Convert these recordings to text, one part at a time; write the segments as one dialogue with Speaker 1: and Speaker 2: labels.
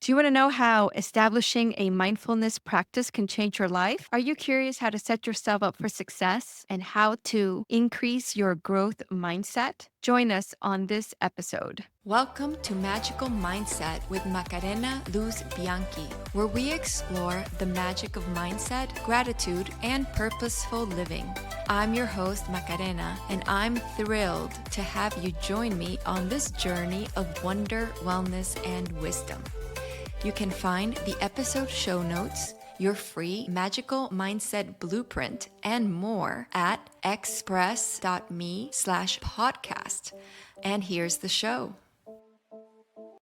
Speaker 1: Do you want to know how establishing a mindfulness practice can change your life? Are you curious how to set yourself up for success and how to increase your growth mindset? Join us on this episode. Welcome to Magical Mindset with Macarena Luz Bianchi, where we explore the magic of mindset, gratitude, and purposeful living. I'm your host, Macarena, and I'm thrilled to have you join me on this journey of wonder, wellness, and wisdom. You can find the episode show notes, your free magical mindset blueprint, and more at express.me/podcast. And here's the show.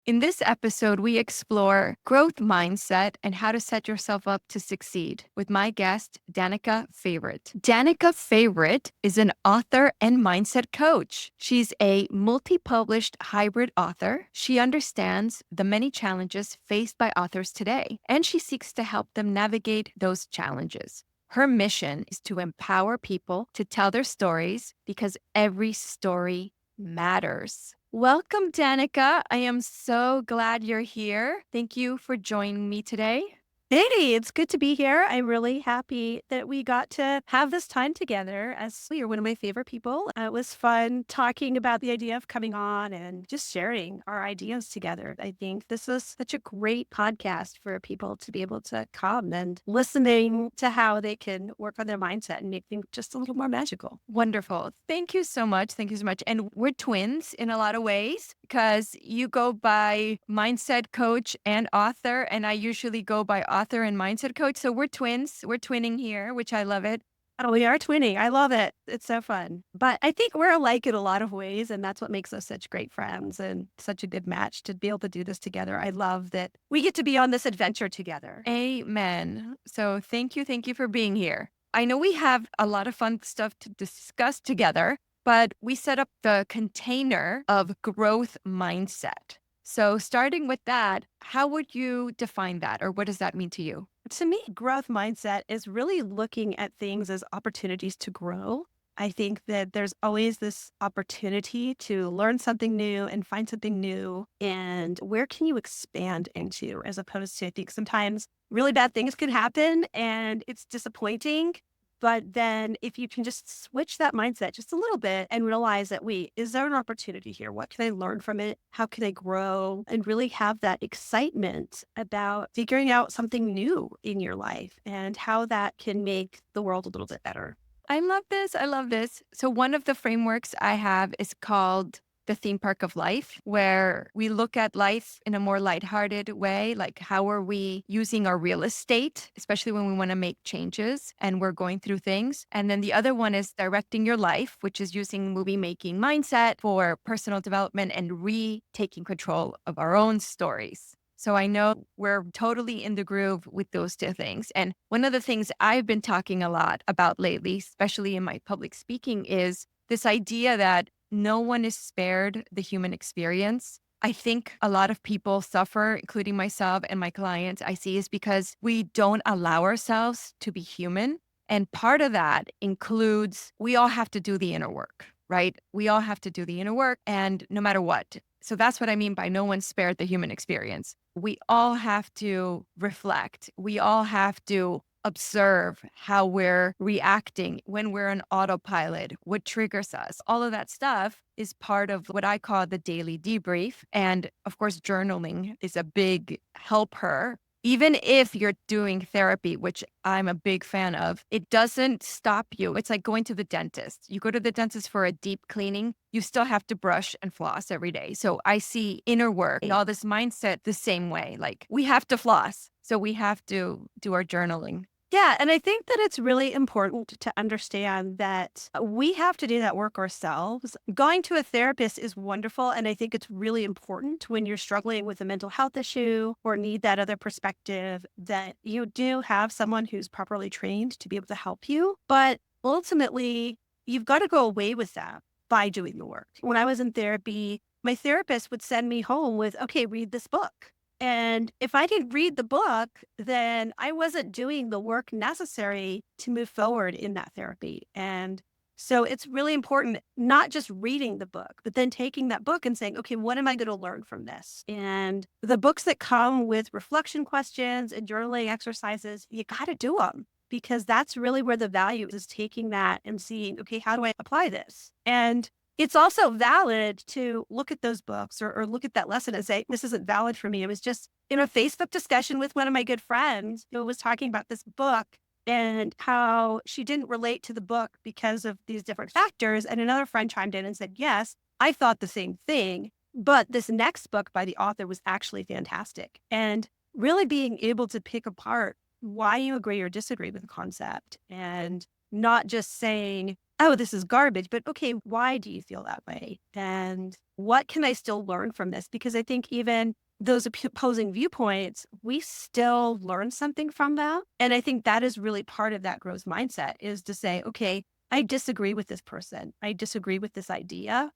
Speaker 1: In this episode, we explore growth mindset and how to set yourself up to succeed with my guest, Danica Favorite. Danica Favorite is an author and mindset coach. She's a multi-published hybrid author. She understands the many challenges faced by authors today, and she seeks to help them navigate those challenges. Her mission is to empower people to tell their stories because every story matters. Welcome, Danica. I am so glad you're here. Thank you for joining me today.
Speaker 2: Hey, it's good to be here. I'm really happy that we got to have this time together as you're one of my favorite people. It was fun talking about the idea of coming on and just sharing our ideas together. I think this is such a great podcast for people to be able to come and listening to how they can work on their mindset and make things just a little more magical.
Speaker 1: Wonderful. Thank you so much. Thank you so much. And we're twins in a lot of ways because you go by mindset coach and author, and I usually go by author and mindset coach. So we're twins. We're twinning here, which I love it.
Speaker 2: Oh, we are twinning. I love it. It's so fun. But I think we're alike in a lot of ways, and that's what makes us such great friends and such a good match to be able to do this together. I love that we get to be on this adventure together.
Speaker 1: Amen. So thank you. Thank you for being here. I know we have a lot of fun stuff to discuss together, but we set up the container of growth mindset. So starting with that, how would you define that, or what does that mean to you?
Speaker 2: To me, growth mindset is really looking at things as opportunities to grow. I think that there's always this opportunity to learn something new and find something new. And where can you expand into, as opposed to, I think sometimes really bad things can happen and it's disappointing. But then if you can just switch that mindset just a little bit and realize that, wait, is there an opportunity here? What can I learn from it? How can I grow? And really have that excitement about figuring out something new in your life and how that can make the world a little bit better.
Speaker 1: I love this. I love this. So one of the frameworks I have is called the theme park of life, where we look at life in a more lighthearted way. Like, how are we using our real estate, especially when we want to make changes and we're going through things. And then the other one is directing your life, which is using movie making mindset for personal development and retaking control of our own stories. So I know we're totally in the groove with those two things. And one of the things I've been talking a lot about lately, especially in my public speaking, is this idea that no one is spared the human experience. I think a lot of people suffer, including myself and my clients I see, is because we don't allow ourselves to be human. And part of that includes we all have to do the inner work, right? We all have to do the inner work, and no matter what. So that's what I mean by no one spared the human experience. We all have to reflect. We all have to observe how we're reacting when we're on autopilot, what triggers us. All of that stuff is part of what I call the daily debrief. And of course, journaling is a big helper. Even if you're doing therapy, which I'm a big fan of, it doesn't stop you. It's like going to the dentist. You go to the dentist for a deep cleaning, you still have to brush and floss every day. So I see inner work and all this mindset the same way. Like, we have to floss. So we have to do our journaling.
Speaker 2: Yeah. And I think that it's really important to understand that we have to do that work ourselves. Going to a therapist is wonderful. And I think it's really important when you're struggling with a mental health issue or need that other perspective that you do have someone who's properly trained to be able to help you. But ultimately, you've got to go away with that by doing the work. When I was in therapy, my therapist would send me home with, okay, read this book. And if I didn't read the book, then I wasn't doing the work necessary to move forward in that therapy. And So it's really important not just reading the book, but then taking that book and saying, okay, what am I going to learn from this? And the books that come with reflection questions and journaling exercises, you got to do them because that's really where the value is taking that and seeing, okay, how do I apply this? And it's also valid to look at those books or look at that lesson and say, this isn't valid for me. It was just in a Facebook discussion with one of my good friends who was talking about this book and how she didn't relate to the book because of these different factors. And another friend chimed in and said, yes, I thought the same thing. But this next book by the author was actually fantastic. And really being able to pick apart why you agree or disagree with the concept and not just saying, oh, this is garbage, but okay, why do you feel that way? And what can I still learn from this? Because I think even those opposing viewpoints, we still learn something from them. And I think that is really part of that growth mindset is to say, okay, I disagree with this person. I disagree with this idea.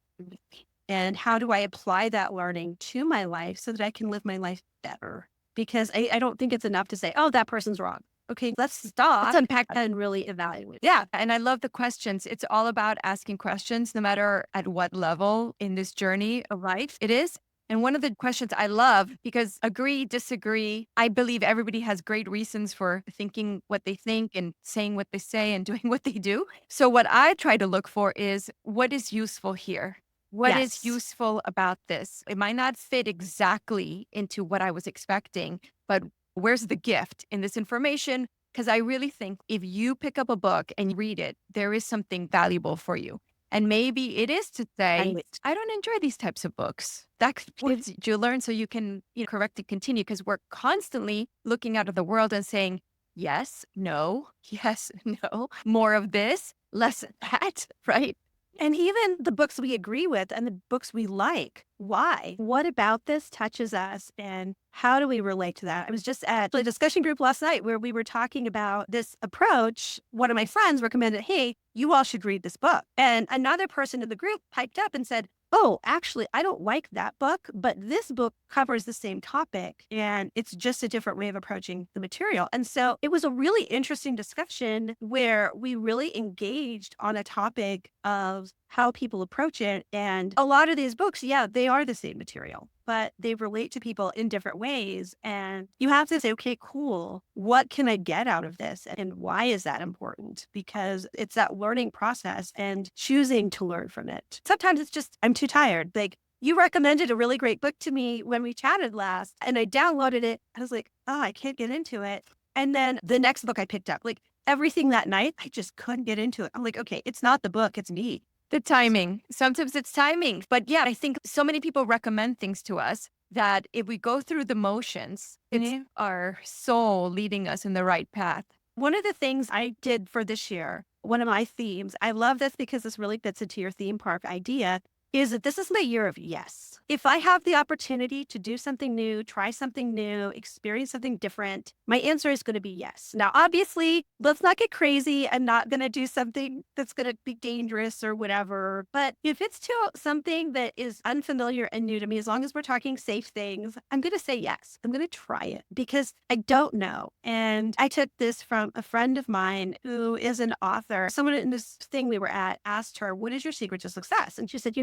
Speaker 2: And how do I apply that learning to my life so that I can live my life better? Because I don't think it's enough to say, oh, that person's wrong. Okay, let's
Speaker 1: Let's
Speaker 2: stop
Speaker 1: unpack that.
Speaker 2: and really evaluate.
Speaker 1: Yeah. And I love the questions. It's all about asking questions, no matter at what level in this journey of life it is. And one of the questions I love, because agree, disagree, I believe everybody has great reasons for thinking what they think and saying what they say and doing what they do. So, what I try to look for is what is useful here? What is
Speaker 2: Yes.
Speaker 1: useful about this? It might not fit exactly into what I was expecting, but where's the gift in this information? Because I really think if you pick up a book and you read it, there is something valuable for you. And maybe it is to say,
Speaker 2: Right.
Speaker 1: I don't enjoy these types of books. That gives you learn so you can correct and continue because we're constantly looking out of the world and saying, yes, no, yes, no, more of this, less of that, right?
Speaker 2: And even the books we agree with and the books we like, why? What about this touches us and how do we relate to that? I was just at a discussion group last night where we were talking about this approach. One of my friends recommended, hey, you all should read this book. And another person in the group piped up and said, oh, actually, I don't like that book, but this book covers the same topic and it's just a different way of approaching the material. And so it was a really interesting discussion where we really engaged on a topic of how people approach it. And a lot of these books, yeah, they are the same material, but they relate to people in different ways. And you have to say, okay, cool. What can I get out of this? And why is that important? Because it's that learning process and choosing to learn from it. Sometimes it's just, I'm too tired. Like, you recommended a really great book to me when we chatted last, and I downloaded it. I was like, oh, I can't get into it. And then the next book I picked up, like everything that night, I just couldn't get into it. I'm like, okay, it's not the book, it's me.
Speaker 1: The timing. Sometimes it's timing. But yeah, I think so many people recommend things to us that if we go through the motions, it's our soul leading us in the right path.
Speaker 2: One of the things I did for this year, one of my themes, I love this because this really fits into your theme park idea, is that this is my year of yes. If I have the opportunity to do something new, try something new, experience something different, my answer is going to be yes. Now, obviously, let's not get crazy. I'm not going to do something that's going to be dangerous or whatever. But if it's to something that is unfamiliar and new to me, as long as we're talking safe things, I'm going to say yes. I'm going to try it because I don't know. And I took this from a friend of mine who is an author. Someone in this thing we were at asked her, what is your secret to success? And she said,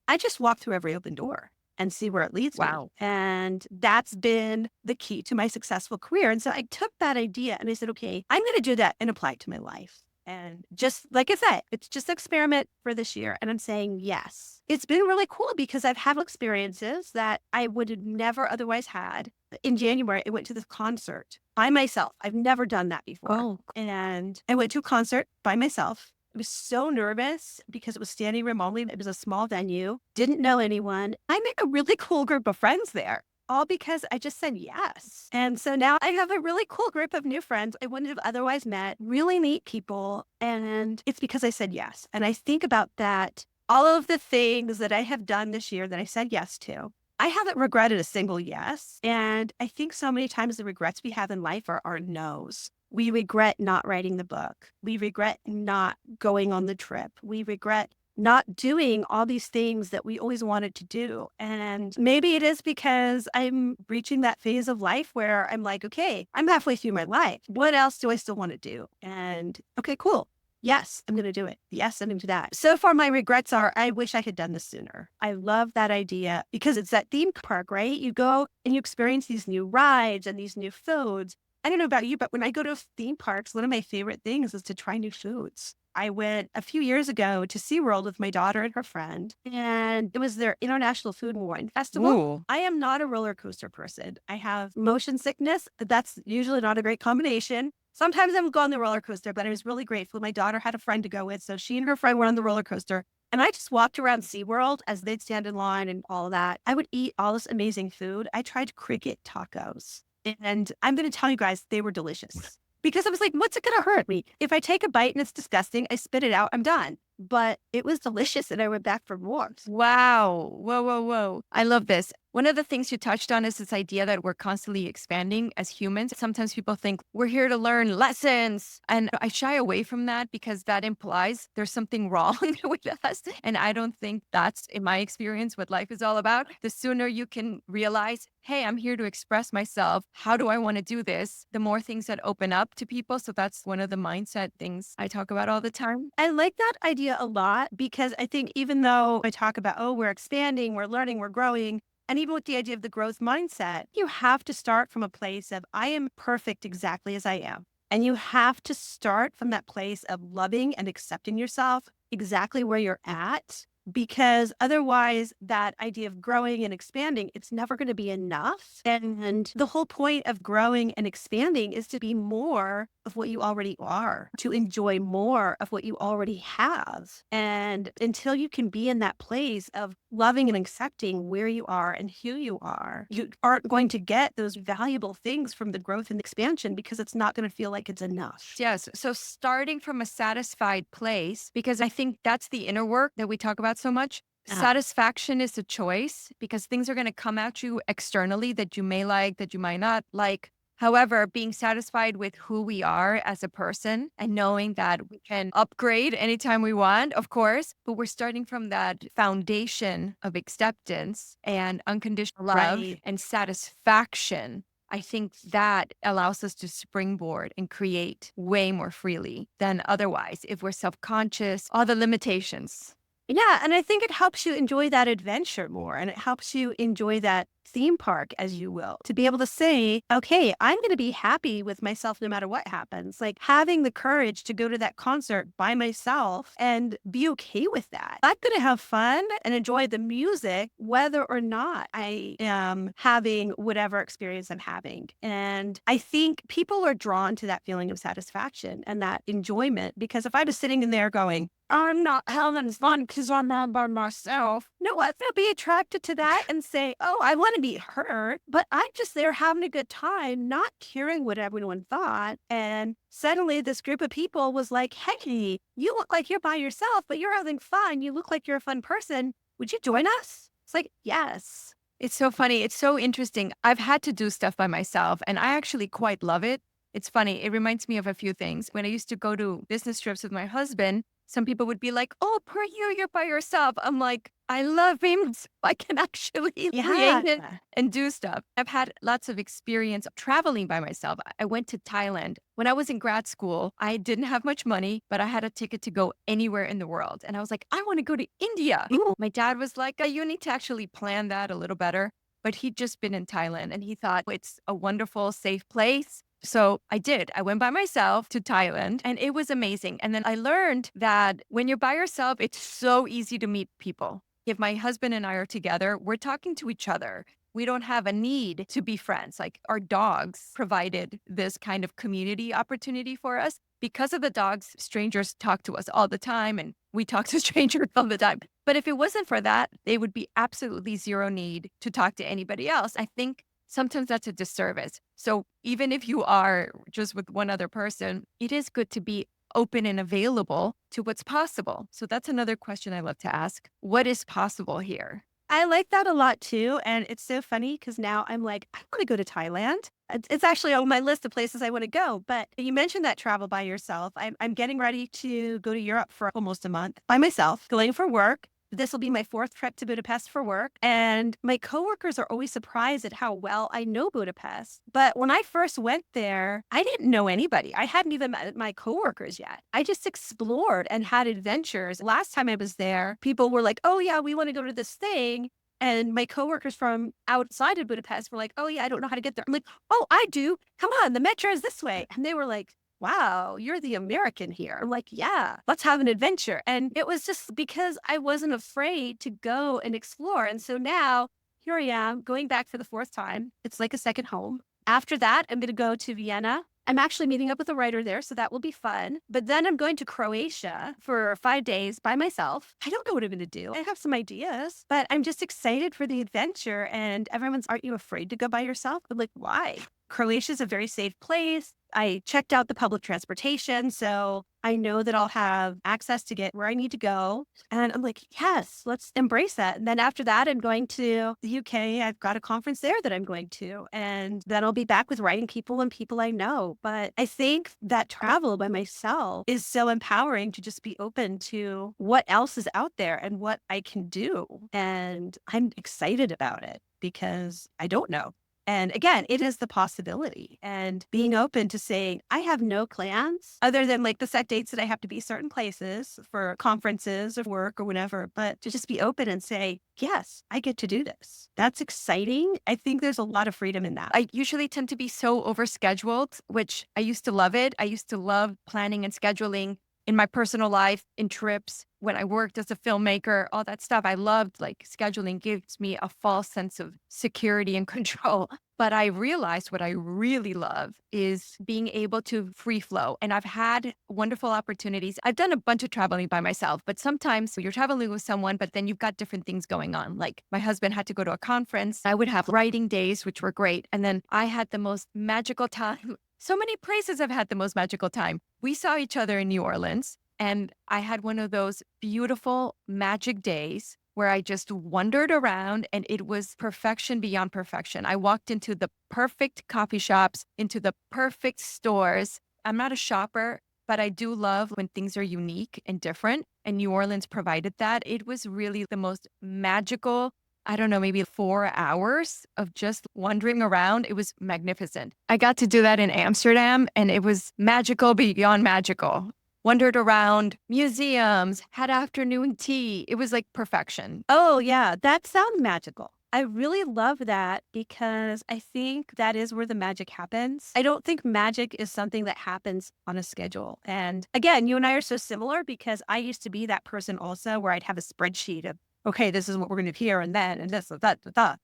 Speaker 2: I just walk through every open door and see where it leads me.
Speaker 1: Wow.
Speaker 2: And that's been the key to my successful career. And so I took that idea and I said, okay, I'm going to do that and apply it to my life. And just like I said, it's just an experiment for this year. And I'm saying yes. It's been really cool because I've had experiences that I would have never otherwise had. In January, I went to this concert by myself. I've never done that before.
Speaker 1: Oh,
Speaker 2: And I went to a concert by myself. I was so nervous because it was standing room only. It was a small venue, didn't know anyone. I met a really cool group of friends there, all because I just said yes. And so now I have a really cool group of new friends I wouldn't have otherwise met, really neat people. And it's because I said yes. And I think about that, all of the things that I have done this year that I said yes to. I haven't regretted a single yes. And I think so many times the regrets we have in life are our no's. We regret not writing the book. We regret not going on the trip. We regret not doing all these things that we always wanted to do. And maybe it is because I'm reaching that phase of life where I'm like, okay, I'm halfway through my life. What else do I still want to do? And okay, cool. Yes, I'm going to do it. Yes, I'm going to do that. So far, my regrets are I wish I had done this sooner. I love that idea because it's that theme park, right? You go and you experience these new rides and these new foods. I don't know about you, but when I go to theme parks, one of my favorite things is to try new foods. I went a few years ago to SeaWorld with my daughter and her friend, and it was their International Food and Wine Festival.
Speaker 1: Ooh.
Speaker 2: I am not a roller coaster person. I have motion sickness. That's usually not a great combination. Sometimes I would go on the roller coaster, but I was really grateful. My daughter had a friend to go with, so she and her friend were on the roller coaster. And I just walked around SeaWorld as they'd stand in line and all of that. I would eat all this amazing food. I tried cricket tacos. And I'm going to tell you guys, they were delicious. Because I was like, what's it going to hurt me? If I take a bite and it's disgusting, I spit it out, I'm done. But it was delicious and I went back for more.
Speaker 1: Wow. Whoa, whoa, whoa. I love this. One of the things you touched on is this idea that we're constantly expanding as humans. Sometimes people think we're here to learn lessons. And I shy away from that because that implies there's something wrong with us. And I don't think that's, in my experience, what life is all about. The sooner you can realize, hey, I'm here to express myself. How do I want to do this? The more things that open up to people. So that's one of the mindset things I talk about all the time.
Speaker 2: I like that idea a lot because I think even though I talk about, oh, we're expanding, we're learning, we're growing, and even with the idea of the growth mindset, you have to start from a place of, I am perfect exactly as I am. And you have to start from that place of loving and accepting yourself exactly where you're at. Because otherwise, that idea of growing and expanding, it's never going to be enough. And the whole point of growing and expanding is to be more of what you already are, to enjoy more of what you already have. And until you can be in that place of loving and accepting where you are and who you aren't going to get those valuable things from the growth and expansion because it's not going to feel like it's enough.
Speaker 1: Yes. So starting from a satisfied place, because I think that's the inner work that we talk about so much.
Speaker 2: Uh,
Speaker 1: Satisfaction is a choice because things are going to come at you externally that you may like, that you might not like. However, being satisfied with who we are as a person and knowing that we can upgrade anytime we want, of course, but we're starting from that foundation of acceptance and unconditional love
Speaker 2: right.
Speaker 1: and satisfaction. I think that allows us to springboard and create way more freely than otherwise if we're self conscious, all the limitations.
Speaker 2: Yeah, and I think it helps you enjoy that adventure more and it helps you enjoy that theme park, as you will, to be able to say, okay, I'm going to be happy with myself no matter what happens. Like having the courage to go to that concert by myself and be okay with that. I'm going to have fun and enjoy the music, whether or not I am having whatever experience I'm having. And I think people are drawn to that feeling of satisfaction and that enjoyment because if I was sitting in there going, I'm not having fun because I'm not by myself. No, I'm going to be attracted to that and say, oh, I want to be heard, but I'm just there having a good time, not caring what everyone thought. And suddenly this group of people was like, hey, you look like you're by yourself, but you're having fun. You look like you're a fun person. Would you join us? It's like, yes.
Speaker 1: It's so funny. It's so interesting. I've had to do stuff by myself and I actually quite love it. It's funny. It reminds me of a few things. When I used to go to business trips with my husband, some people would be like, oh, per you, you're by yourself. I'm like, I love him. So I can actually create it
Speaker 2: Yeah.
Speaker 1: and do stuff. I've had lots of experience traveling by myself. I went to Thailand. When I was in grad school, I didn't have much money, but I had a ticket to go anywhere in the world. And I was like, I want to go to India.
Speaker 2: Ooh.
Speaker 1: My dad was like, you need to actually plan that a little better. But he'd just been in Thailand and he thought it's a wonderful, safe place. So I did. I went by myself to Thailand and it was amazing. And then I learned that when you're by yourself, it's so easy to meet people. If my husband and I are together, we're talking to each other. We don't have a need to be friends. Like our dogs provided this kind of community opportunity for us. Because of the dogs, strangers talk to us all the time and we talk to strangers all the time. But if it wasn't for that, they would be absolutely zero need to talk to anybody else. I think sometimes that's a disservice. So even if you are just with one other person, it is good to be open and available to what's possible. So that's another question I love to ask. What is possible here?
Speaker 2: I like that a lot too. And it's so funny because now I'm like, I want to go to Thailand. It's actually on my list of places I want to go. But you mentioned that travel by yourself. I'm getting ready to go to Europe for almost a month by myself, going for work. This will be my fourth trip to Budapest for work. And my coworkers are always surprised at how well I know Budapest. But when I first went there, I didn't know anybody. I hadn't even met my coworkers yet. I just explored and had adventures. Last time I was there, people were like, oh, yeah, we want to go to this thing. And my coworkers from outside of Budapest were like, oh, yeah, I don't know how to get there. I'm like, oh, I do. Come on, the metro is this way. And they were like, wow, you're the American here. I'm like, yeah, let's have an adventure. And it was just because I wasn't afraid to go and explore. And so now here I am going back for the fourth time. It's like a second home. After that, I'm going to go to Vienna. I'm actually meeting up with a writer there, so that will be fun. But then I'm going to Croatia for 5 days by myself. I don't know what I'm going to do. I have some ideas, but I'm just excited for the adventure. And everyone's, aren't you afraid to go by yourself? I'm like, why? Croatia is a very safe place. I checked out the public transportation, so I know that I'll have access to get where I need to go. And I'm like, yes, let's embrace that. And then after that, I'm going to the UK. I've got a conference there that I'm going to. And then I'll be back with writing people and people I know. But I think that travel by myself is so empowering to just be open to what else is out there and what I can do. And I'm excited about it because I don't know. And again, it is the possibility and being open to saying, I have no plans other than like the set dates that I have to be certain places for conferences or work or whatever, but to just be open and say, yes, I get to do this. That's exciting. I think there's a lot of freedom in that.
Speaker 1: I usually tend to be so overscheduled, which I used to love it. I used to love planning and scheduling in my personal life, in trips, when I worked as a filmmaker, all that stuff. I loved like scheduling gives me a false sense of security and control. But I realized what I really love is being able to free flow. And I've had wonderful opportunities. I've done a bunch of traveling by myself, but sometimes you're traveling with someone, but then you've got different things going on. Like my husband had to go to a conference. I would have writing days, which were great. And then I had the most magical time. So many places have had the most magical time. We saw each other in New Orleans, and I had one of those beautiful magic days where I just wandered around and it was perfection beyond perfection. I walked into the perfect coffee shops, into the perfect stores. I'm not a shopper, but I do love when things are unique and different. And New Orleans provided that. It was really the most magical, I don't know, maybe 4 hours of just wandering around. It was magnificent. I got to do that in Amsterdam and it was magical beyond magical. Wandered around museums, had afternoon tea. It was like perfection.
Speaker 2: Oh, yeah, that sounds magical. I really love that because I think that is where the magic happens. I don't think magic is something that happens on a schedule. And again, you and I are so similar because I used to be that person also where I'd have a spreadsheet of, okay, this is what we're going to do here and then, and this, and that, that.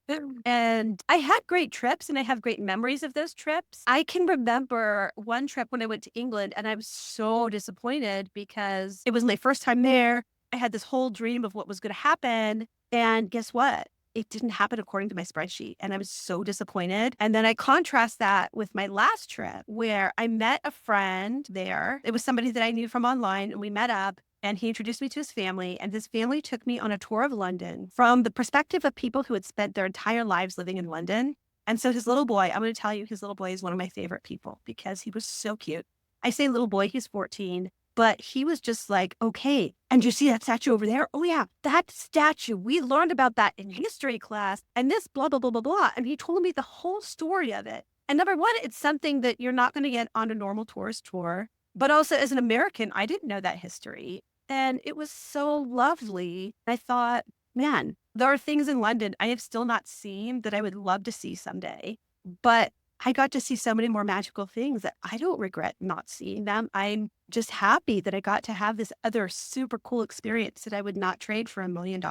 Speaker 2: And I had great trips and I have great memories of those trips. I can remember one trip when I went to England and I was so disappointed because it was my first time there. I had this whole dream of what was going to happen. And guess what? It didn't happen according to my spreadsheet. And I was so disappointed. And then I contrast that with my last trip where I met a friend there. It was somebody that I knew from online and we met up. And he introduced me to his family, and his family took me on a tour of London from the perspective of people who had spent their entire lives living in London. And so his little boy, I'm going to tell you, his little boy is one of my favorite people because he was so cute. I say little boy, he's 14, but he was just like, okay, and you see that statue over there? Oh yeah, that statue. We learned about that in history class and this blah, blah, blah, blah, blah. And he told me the whole story of it. And number one, it's something that you're not going to get on a normal tourist tour. But also as an American, I didn't know that history. And it was so lovely. I thought, man, there are things in London I have still not seen that I would love to see someday. But I got to see so many more magical things that I don't regret not seeing them. I'm just happy that I got to have this other super cool experience that I would not trade for $1 million.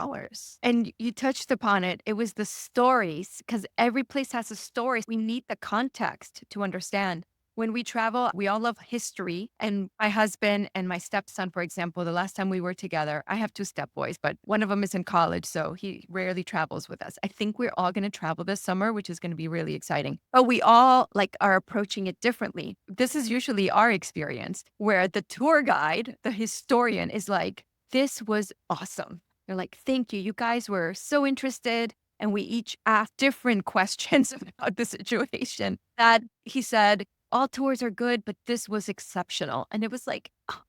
Speaker 1: And you touched upon it. It was the stories, because every place has a story. We need the context to understand. When we travel, we all love history. And my husband and my stepson, for example, the last time we were together, I have two stepboys, but one of them is in college, so he rarely travels with us. I think we're all going to travel this summer, which is going to be really exciting. But we all like are approaching it differently. This is usually our experience where the tour guide, the historian is like, this was awesome. They're like, thank you. You guys were so interested. And we each asked different questions about the situation that he said, all tours are good, but this was exceptional. And it was like, oh,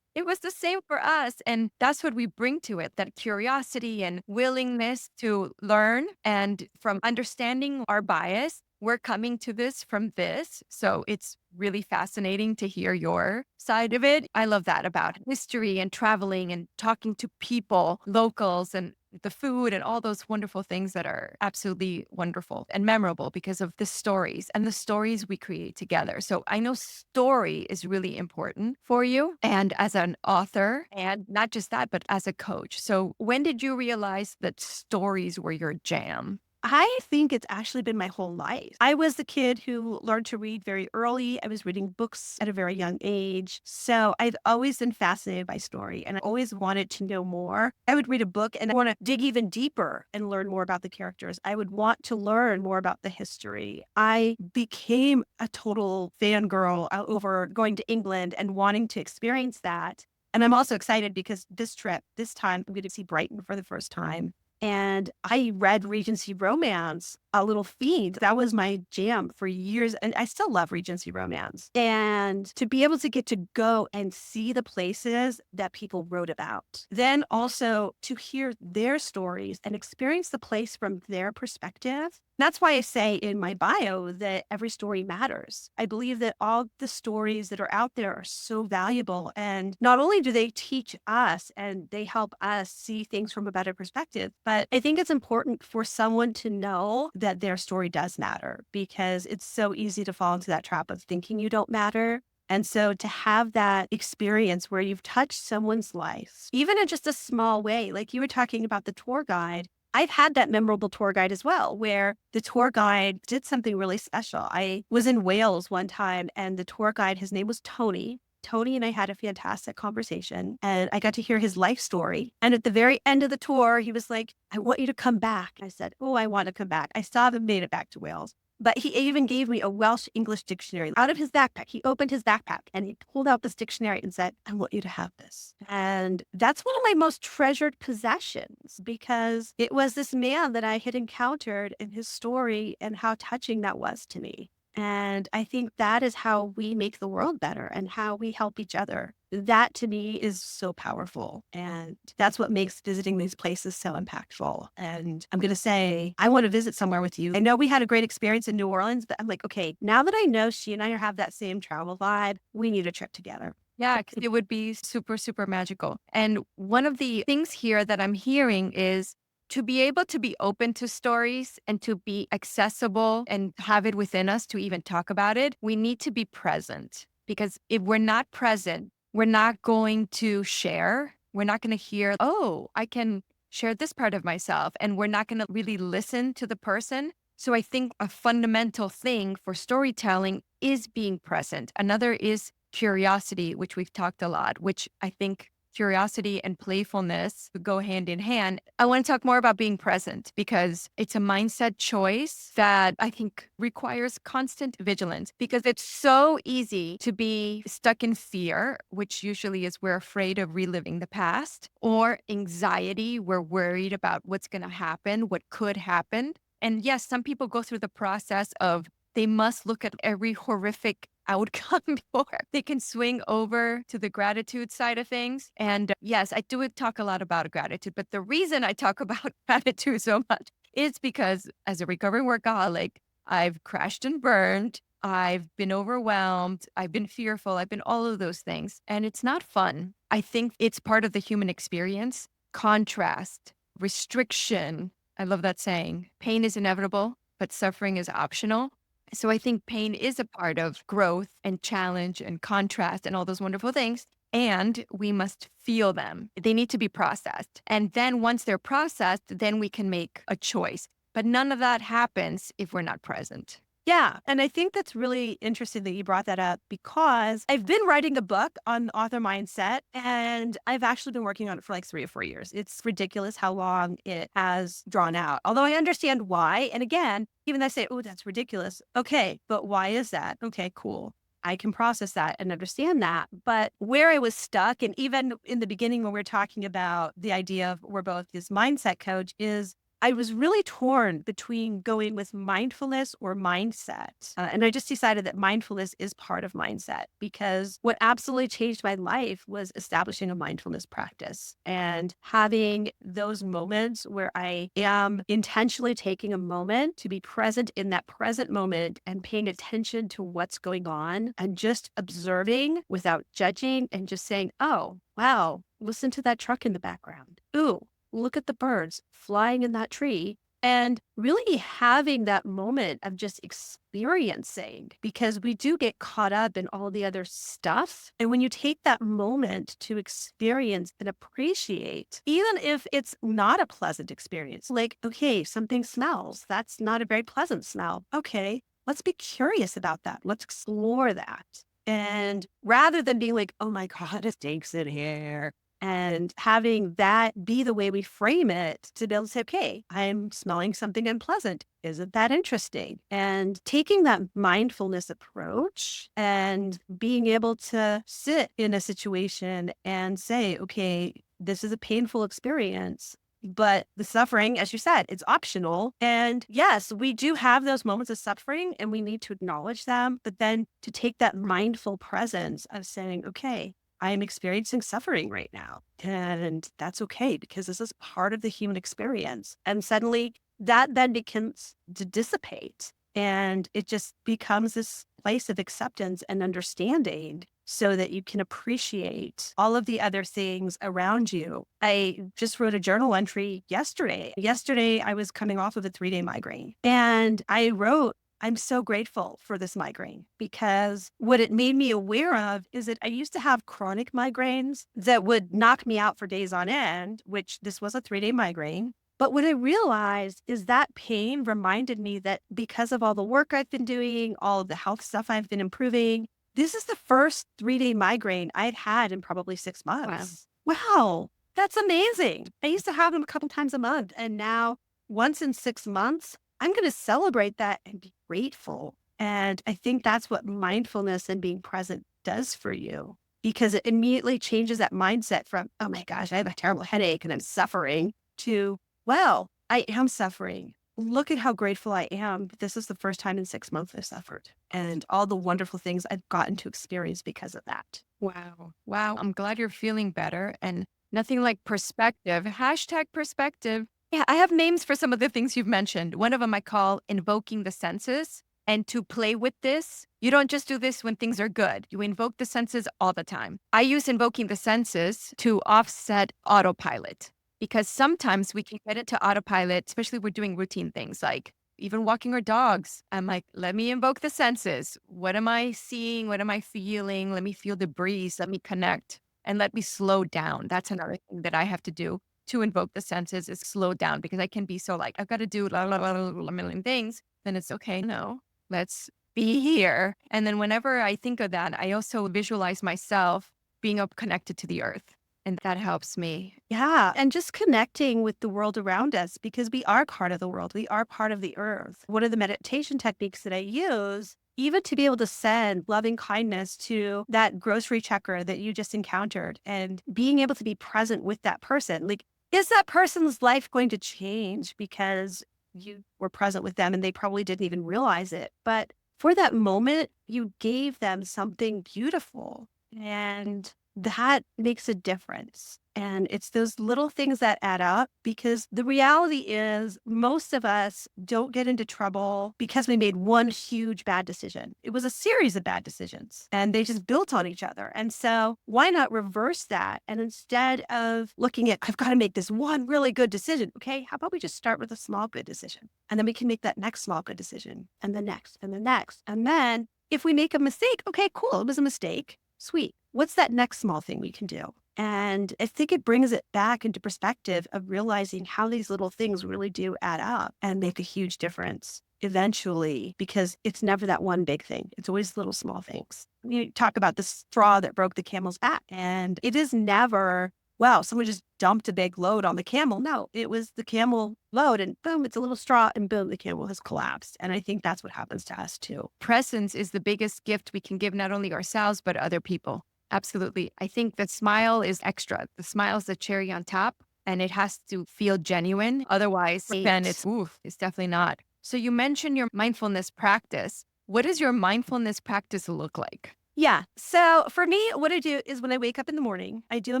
Speaker 1: It was the same for us. And that's what we bring to it, that curiosity and willingness to learn. And from understanding our bias, we're coming to this from this. So it's really fascinating to hear your side of it. I love that about history and traveling and talking to people, locals, and the food and all those wonderful things that are absolutely wonderful and memorable because of the stories and the stories we create together. So I know story is really important for you and as an author and not just that, but as a coach. So when did you realize that stories were your jam?
Speaker 2: I think it's actually been my whole life. I was the kid who learned to read very early. I was reading books at a very young age. So I've always been fascinated by story and I always wanted to know more. I would read a book and I want to dig even deeper and learn more about the characters. I would want to learn more about the history. I became a total fangirl over going to England and wanting to experience that. And I'm also excited because this trip, this time, I'm going to see Brighton for the first time. And I read Regency romance, A Little Fiend. That was my jam for years. And I still love Regency romance. And to be able to get to go and see the places that people wrote about, then also to hear their stories and experience the place from their perspective. That's why I say in my bio that every story matters. I believe that all the stories that are out there are so valuable. And not only do they teach us and they help us see things from a better perspective, but I think it's important for someone to know that their story does matter because it's so easy to fall into that trap of thinking you don't matter. And so to have that experience where you've touched someone's life, even in just a small way, like you were talking about the tour guide, I've had that memorable tour guide as well, where the tour guide did something really special. I was in Wales one time and the tour guide, his name was Tony. Tony and I had a fantastic conversation and I got to hear his life story. And at the very end of the tour, he was like, I want you to come back. I said, oh, I want to come back. I still haven't made it back to Wales. But he even gave me a Welsh English dictionary out of his backpack. He opened his backpack and he pulled out this dictionary and said, I want you to have this. And that's one of my most treasured possessions because it was this man that I had encountered in his story and how touching that was to me. And I think that is how we make the world better and how we help each other. That to me is so powerful. And that's what makes visiting these places so impactful. And I'm going to say, I want to visit somewhere with you. I know we had a great experience in New Orleans, but I'm like, okay, now that I know she and I have that same travel vibe, we need a trip together.
Speaker 1: Yeah, 'cause it would be super, super magical. And one of the things here that I'm hearing is to be able to be open to stories and to be accessible and have it within us to even talk about it, we need to be present. Because if we're not present, we're not going to share. We're not going to hear, oh, I can share this part of myself. And we're not going to really listen to the person. So I think a fundamental thing for storytelling is being present. Another is curiosity, which we've talked a lot, which I think curiosity and playfulness go hand in hand. I want to talk more about being present because it's a mindset choice that I think requires constant vigilance because it's so easy to be stuck in fear, which usually is we're afraid of reliving the past, or anxiety, we're worried about what's going to happen, what could happen. And yes, some people go through the process of they must look at every horrific outcome before they can swing over to the gratitude side of things. And yes, I do talk a lot about gratitude, but the reason I talk about gratitude so much is because as a recovering workaholic, I've crashed and burned. I've been overwhelmed. I've been fearful. I've been all of those things. And it's not fun. I think it's part of the human experience. Contrast, restriction. I love that saying. Pain is inevitable, but suffering is optional. So I think pain is a part of growth and challenge and contrast and all those wonderful things. And we must feel them. They need to be processed. And then once they're processed, then we can make a choice. But none of that happens if we're not present.
Speaker 2: Yeah. And I think that's really interesting that you brought that up because I've been writing a book on author mindset and I've actually been working on it for like 3 or 4 years. It's ridiculous how long it has drawn out, although I understand why. And again, even though I say, oh, that's ridiculous. Okay. But why is that? Okay, cool. I can process that and understand that. But where I was stuck, and even in the beginning when we are talking about the idea of we're both this mindset coach, is I was really torn between going with mindfulness or mindset. And I just decided that mindfulness is part of mindset because what absolutely changed my life was establishing a mindfulness practice and having those moments where I am intentionally taking a moment to be present in that present moment and paying attention to what's going on and just observing without judging and just saying, oh, wow, listen to that truck in the background. Ooh, look at the birds flying in that tree and really having that moment of just experiencing because we do get caught up in all the other stuff. And when you take that moment to experience and appreciate, even if it's not a pleasant experience, like, okay, something smells, that's not a very pleasant smell. Okay, let's be curious about that. Let's explore that. And rather than being like, oh my God, it stinks in here, and having that be the way we frame it to be able to say, okay, I'm smelling something unpleasant. Isn't that interesting? And taking that mindfulness approach and being able to sit in a situation and say, okay, this is a painful experience. But the suffering, as you said, it's optional. And yes, we do have those moments of suffering and we need to acknowledge them. But then to take that mindful presence of saying, okay, I am experiencing suffering right now. And that's okay because this is part of the human experience. And suddenly that then begins to dissipate. And it just becomes this place of acceptance and understanding so that you can appreciate all of the other things around you. I just wrote a journal entry yesterday. Yesterday, I was coming off of a 3-day migraine and I wrote, I'm so grateful for this migraine because what it made me aware of is that I used to have chronic migraines that would knock me out for days on end, which this was a 3-day migraine. But what I realized is that pain reminded me that because of all the work I've been doing, all of the health stuff I've been improving, this is the first 3-day migraine I've had in probably 6
Speaker 1: Wow.
Speaker 2: months. Wow, that's amazing. I used to have them a couple times a month, and now once in 6 months, I'm going to celebrate that and be grateful. And I think that's what mindfulness and being present does for you because it immediately changes that mindset from, oh my gosh, I have a terrible headache and I'm suffering to, well, I am suffering. Look at how grateful I am. This is the first time in 6 months I've suffered and all the wonderful things I've gotten to experience because of that.
Speaker 1: Wow. Wow. I'm glad you're feeling better and nothing like perspective. Hashtag perspective. Yeah, I have names for some of the things you've mentioned. One of them I call invoking the senses. And to play with this, you don't just do this when things are good. You invoke the senses all the time. I use invoking the senses to offset autopilot because sometimes we can get into autopilot, especially if we're doing routine things like even walking our dogs. I'm like, let me invoke the senses. What am I seeing? What am I feeling? Let me feel the breeze. Let me connect and let me slow down. That's another thing that I have to do to invoke the senses is slow down because I can be so like, I've got to do a million things. Then it's okay. No, let's be here. And then whenever I think of that, I also visualize myself being up connected to the earth. And that helps me.
Speaker 2: Yeah. And just connecting with the world around us because we are part of the world. We are part of the earth. One of the meditation techniques that I use, even to be able to send loving kindness to that grocery checker that you just encountered and being able to be present with that person. Like, is that person's life going to change because you were present with them and they probably didn't even realize it? But for that moment, you gave them something beautiful. And that makes a difference. And it's those little things that add up because the reality is most of us don't get into trouble because we made one huge bad decision. It was a series of bad decisions and they just built on each other. And so why not reverse that? And instead of looking at, I've got to make this one really good decision. Okay, how about we just start with a small good decision? And then we can make that next small good decision and the next and the next. And then if we make a mistake, okay, cool, it was a mistake. Sweet. What's that next small thing we can do? And I think it brings it back into perspective of realizing how these little things really do add up and make a huge difference eventually, because it's never that one big thing. It's always little small things. You talk about the straw that broke the camel's back, and it is never, wow, someone just dumped a big load on the camel. No, it was the camel load and boom, it's a little straw and boom, the camel has collapsed. And I think that's what happens to us too.
Speaker 1: Presence is the biggest gift we can give not only ourselves, but other people. Absolutely. I think the smile is extra. The smile is the cherry on top. and it has to feel genuine. Otherwise, then
Speaker 2: Right.
Speaker 1: it's definitely not. So you mentioned your mindfulness practice. What does your mindfulness practice look like?
Speaker 2: Yeah. So for me, what I do is when I wake up in the morning, I do a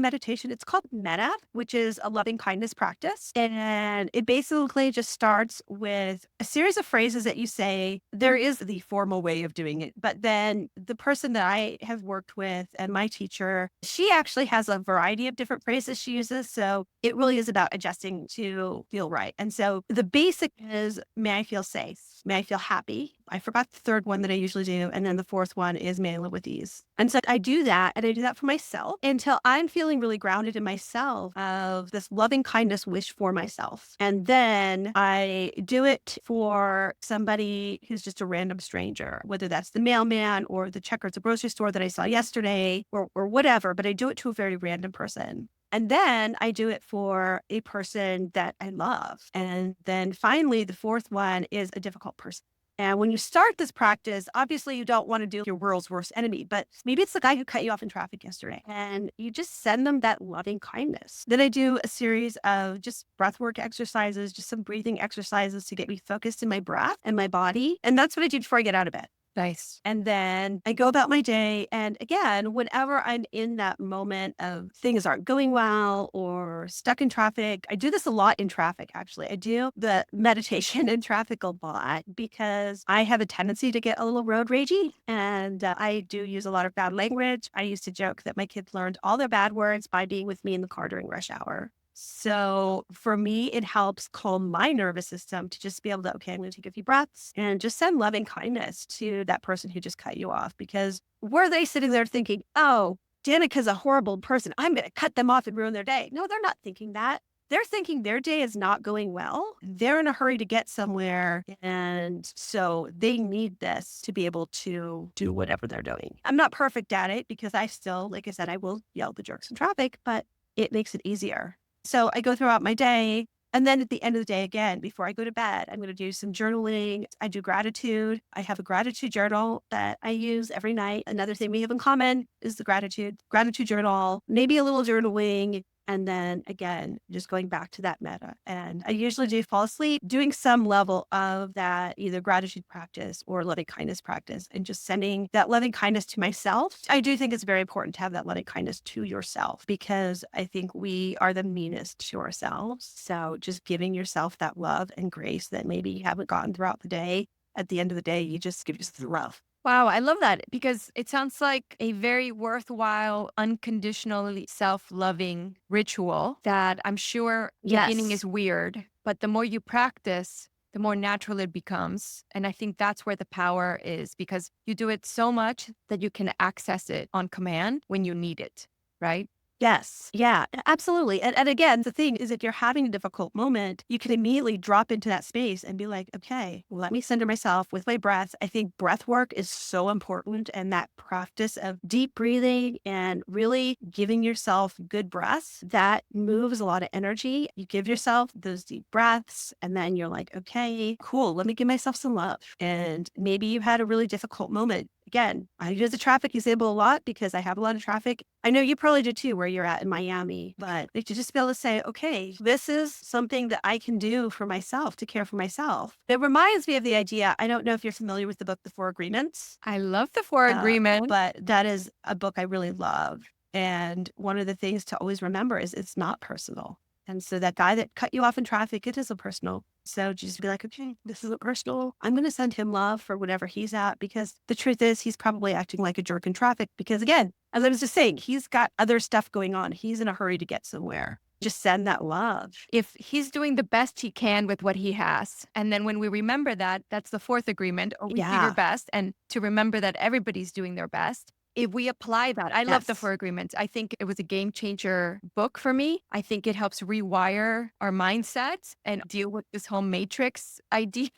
Speaker 2: meditation. It's called Metta, which is a loving kindness practice. And it basically just starts with a series of phrases that you say. There is the formal way of doing it. But then the person that I have worked with and my teacher, she actually has a variety of different phrases she uses. So it really is about adjusting to feel right. And so the basic is, may I feel safe? May I feel happy? I forgot the third one that I usually do. And then the fourth one is, may I live with ease? And so I do that, and I do that for myself until I'm feeling really grounded in myself of this loving kindness wish for myself. And then I do it for somebody who's just a random stranger, whether that's the mailman or the checker at the grocery store that I saw yesterday or whatever, but I do it to a very random person. And then I do it for a person that I love. And then finally, the fourth one is a difficult person. And when you start this practice, obviously you don't want to do your world's worst enemy, but maybe it's the guy who cut you off in traffic yesterday. And you just send them that loving kindness. Then I do a series of just breath work exercises, just some breathing exercises to get me focused in my breath and my body. And that's what I do before I get out of bed.
Speaker 1: Nice.
Speaker 2: And then I go about my day. And again, whenever I'm in that moment of things aren't going well or stuck in traffic, I do this a lot in traffic, actually. I do the meditation in traffic a lot because I have a tendency to get a little road ragey. And I do use a lot of bad language. I used to joke that my kids learned all their bad words by being with me in the car during rush hour. So for me, it helps calm my nervous system to just be able to, okay, I'm going to take a few breaths and just send loving kindness to that person who just cut you off. Because were they sitting there thinking, oh, Danica's a horrible person, I'm going to cut them off and ruin their day? No, they're not thinking that. They're thinking their day is not going well. They're in a hurry to get somewhere. And so they need this to be able to do whatever they're doing. I'm not perfect at it because I still, like I said, I will yell at the jerks in traffic, but it makes it easier. So I go throughout my day. And then at the end of the day, again, before I go to bed, I'm going to do some journaling. I do gratitude. I have a gratitude journal that I use every night. Another thing we have in common is the gratitude journal, maybe a little journaling. And then again, just going back to that meta. And I usually do fall asleep doing some level of that, either gratitude practice or loving kindness practice, and just sending that loving kindness to myself. I do think it's very important to have that loving kindness to yourself because I think we are the meanest to ourselves. So just giving yourself that love and grace that maybe you haven't gotten throughout the day. At the end of the day, you just give yourself the love.
Speaker 1: Wow, I love that because it sounds like a very worthwhile, unconditionally self loving ritual that I'm sure beginning is
Speaker 2: Yes.
Speaker 1: weird, but the more you practice, the more natural it becomes. And I think that's where the power is because you do it so much that you can access it on command when you need it, right?
Speaker 2: Yes. Yeah, absolutely. And again, the thing is, if you're having a difficult moment, you can immediately drop into that space and be like, okay, let me center myself with my breath. I think breath work is so important. And that practice of deep breathing and really giving yourself good breaths, that moves a lot of energy. You give yourself those deep breaths, and then you're like, okay, cool, let me give myself some love. And maybe you had a really difficult moment. Again, I use the traffic example a lot because I have a lot of traffic. I know you probably do too, where you're at in Miami, but to just be able to say, okay, this is something that I can do for myself to care for myself. It reminds me of the idea. I don't know if you're familiar with the book, The Four Agreements,
Speaker 1: I love the four agreement.
Speaker 2: but that is a book I really love. And one of the things to always remember is it's not personal. And so that guy that cut you off in traffic, it isn't personal. So just be like, okay, this isn't personal. I'm going to send him love for whatever he's at because the truth is he's probably acting like a jerk in traffic because again, as I was just saying, he's got other stuff going on. He's in a hurry to get somewhere. Just send that love.
Speaker 1: If he's doing the best he can with what he has. And then when we remember that, that's the fourth agreement, always do your
Speaker 2: Yeah.
Speaker 1: best. And to remember that everybody's doing their best. If we apply that, I love the
Speaker 2: Yes.
Speaker 1: four agreements. I think it was a game changer book for me. I think it helps rewire our mindsets and deal with this whole matrix idea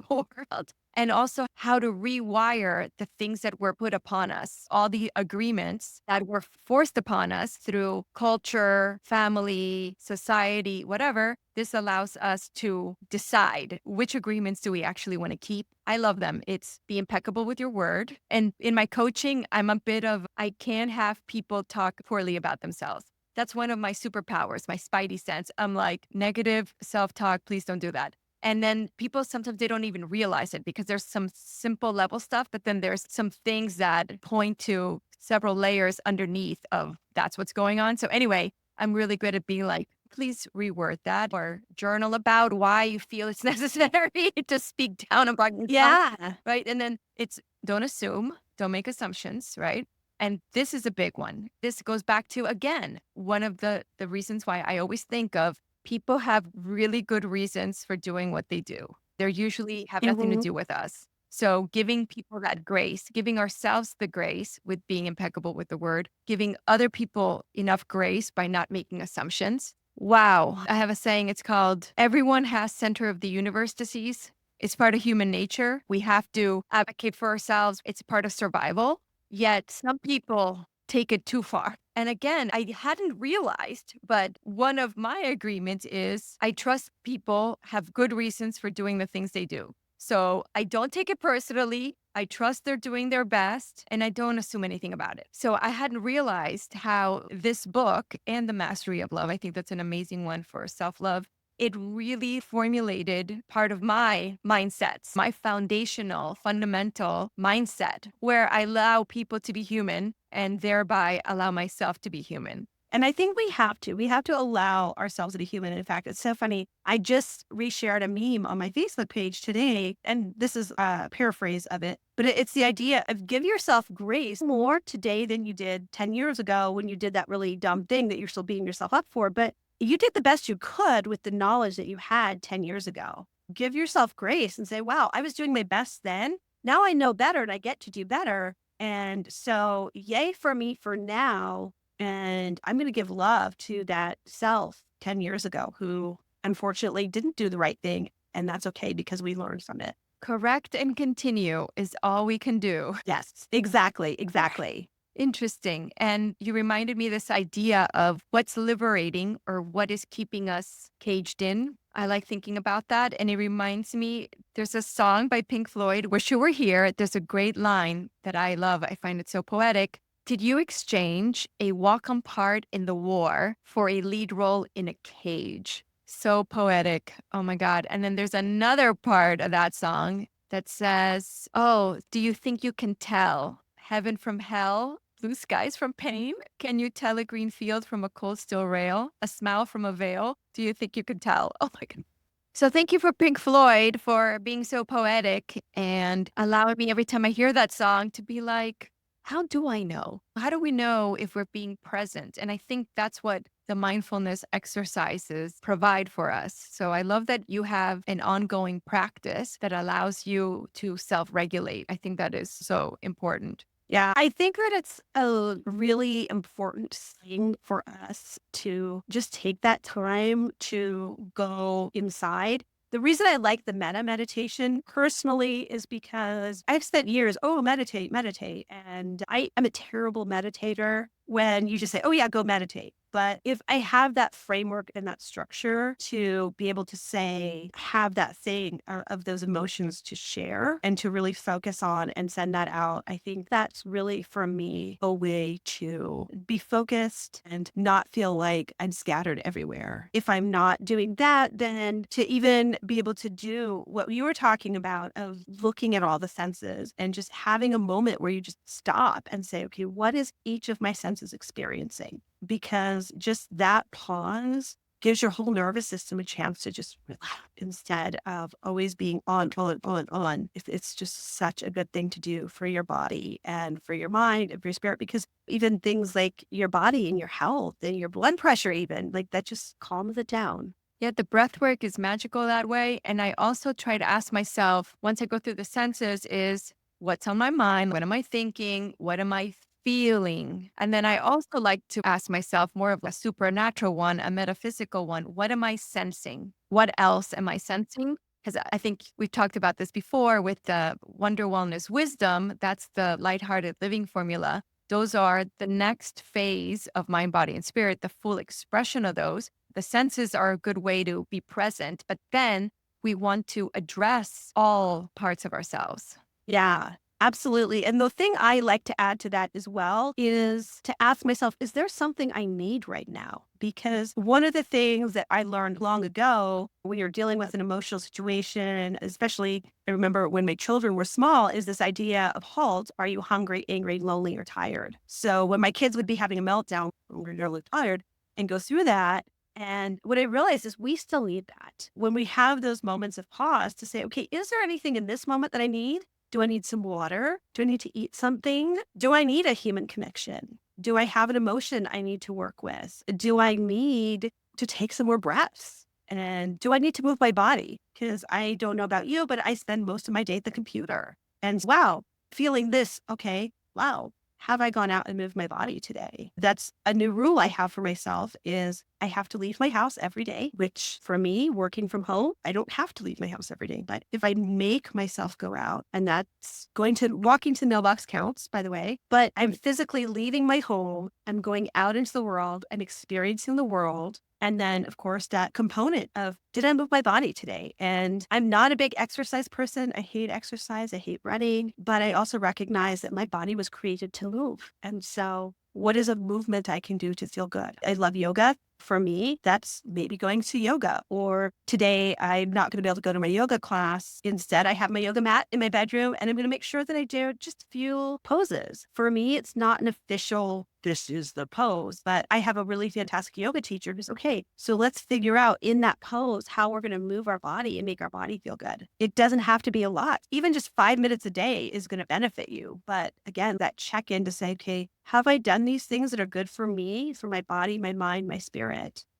Speaker 1: world. And also how to rewire the things that were put upon us, all the agreements that were forced upon us through culture, family, society, whatever. This allows us to decide which agreements do we actually want to keep. I love them. It's be impeccable with your word. And in my coaching, I'm a bit of, I can't have people talk poorly about themselves. That's one of my superpowers, my spidey sense. I'm like, negative self-talk, please don't do that. And then people sometimes they don't even realize it because there's some simple level stuff, but then there's some things that point to several layers underneath of that's what's going on. So anyway, I'm really good at being like, please reword that or journal about why you feel it's necessary to speak down about yourself.
Speaker 2: Yeah.
Speaker 1: Right. And then it's don't assume, don't make assumptions. Right. And this is a big one. This goes back to, again, one of the reasons why I always think of people have really good reasons for doing what they do. They're usually have nothing to
Speaker 2: Mhm.
Speaker 1: do with us. So giving people that grace, giving ourselves the grace with being impeccable with the word, giving other people enough grace by not making assumptions. Wow. I have a saying, it's called everyone has center of the universe disease. It's part of human nature. We have to advocate for ourselves. It's part of survival. Yet some people take it too far. And again, I hadn't realized, but one of my agreements is I trust people have good reasons for doing the things they do. So I don't take it personally. I trust they're doing their best and I don't assume anything about it. So I hadn't realized how this book and The Mastery of Love, I think that's an amazing one for self love. It really formulated part of my mindsets, my foundational, fundamental mindset, where I allow people to be human and thereby allow myself to be human.
Speaker 2: And I think we have to. We have to allow ourselves to be human. In fact, it's so funny. I just reshared a meme on my Facebook page today, and this is a paraphrase of it, but it's the idea of give yourself grace more today than you did 10 years ago when you did that really dumb thing that you're still beating yourself up for. But you did the best you could with the knowledge that you had 10 years ago. Give yourself grace and say, wow, I was doing my best then. Now I know better and I get to do better. And so, yay for me for now, and I'm going to give love to that self 10 years ago who unfortunately didn't do the right thing. And that's okay because we learned from it.
Speaker 1: Correct and continue is all we can do.
Speaker 2: Yes, exactly. Exactly.
Speaker 1: Interesting. And you reminded me this idea of what's liberating or what is keeping us caged in. I like thinking about that. And it reminds me there's a song by Pink Floyd, Wish You Were Here. There's a great line that I love. I find it so poetic. Did you exchange a welcome part in the war for a lead role in a cage? So poetic. Oh my God. And then there's another part of that song that says, oh, do you think you can tell heaven from hell? Blue skies from pain? Can you tell a green field from a cold steel rail? A smile from a veil? Do you think you can tell? Oh my God. So thank you for Pink Floyd for being so poetic and allowing me every time I hear that song to be like, how do I know? How do we know if we're being present? And I think that's what the mindfulness exercises provide for us. So I love that you have an ongoing practice that allows you to self regulate. I think that is so important.
Speaker 2: Yeah, I think that it's a really important thing for us to just take that time to go inside. The reason I like the meta meditation personally is because I've spent years, oh, meditate, meditate. And I am a terrible meditator when you just say, oh, yeah, go meditate. But if I have that framework and that structure to be able to say, have that thing of those emotions to share and to really focus on and send that out, I think that's really for me a way to be focused and not feel like I'm scattered everywhere. If I'm not doing that, then to even be able to do what you were talking about of looking at all the senses and just having a moment where you just stop and say, okay, what is each of my senses experiencing? Because just that pause gives your whole nervous system a chance to just relax instead of always being on, on, on, on. If it's just such a good thing to do for your body and for your mind and for your spirit, because even things like your body and your health and your blood pressure, even like that just calms it down.
Speaker 1: Yeah, the breath work is magical that way. And I also try to ask myself, once I go through the senses, is what's on my mind? What am I thinking? What am I feeling? And then I also like to ask myself more of a supernatural one, a metaphysical one. What am I sensing? What else am I sensing? Because I think we've talked about this before with the Wonder Wellness Wisdom. That's the lighthearted living formula. Those are the next phase of mind, body, and spirit, the full expression of those. The senses are a good way to be present, but then we want to address all parts of ourselves.
Speaker 2: Yeah. Absolutely. And the thing I like to add to that as well is to ask myself, is there something I need right now? Because one of the things that I learned long ago when you're dealing with an emotional situation, especially I remember when my children were small, is this idea of halt. Are you hungry, angry, lonely, or tired? So when my kids would be having a meltdown, when they're really tired and go through that. And what I realized is we still need that when we have those moments of pause to say, okay, is there anything in this moment that I need? Do I need some water? Do I need to eat something? Do I need a human connection? Do I have an emotion I need to work with? Do I need to take some more breaths? And do I need to move my body? Because I don't know about you, but I spend most of my day at the computer. And wow, feeling this, okay, wow, have I gone out and moved my body today? That's a new rule I have for myself is I have to leave my house every day, which for me, working from home, I don't have to leave my house every day. But if I make myself go out, and that's going to walking to the mailbox counts, by the way, but I'm physically leaving my home, I'm going out into the world, I'm experiencing the world. And then, of course, that component of did I move my body today? And I'm not a big exercise person. I hate exercise. I hate running, but I also recognize that my body was created to move. And so, what is a movement I can do to feel good? I love yoga. For me, that's maybe going to yoga. Or today, I'm not going to be able to go to my yoga class. Instead, I have my yoga mat in my bedroom and I'm going to make sure that I do just a few poses. For me, it's not an official, this is the pose, but I have a really fantastic yoga teacher who's okay. So let's figure out in that pose how we're going to move our body and make our body feel good. It doesn't have to be a lot. Even just 5 minutes a day is going to benefit you. But again, that check in to say, okay, have I done these things that are good for me, for my body, my mind, my spirit?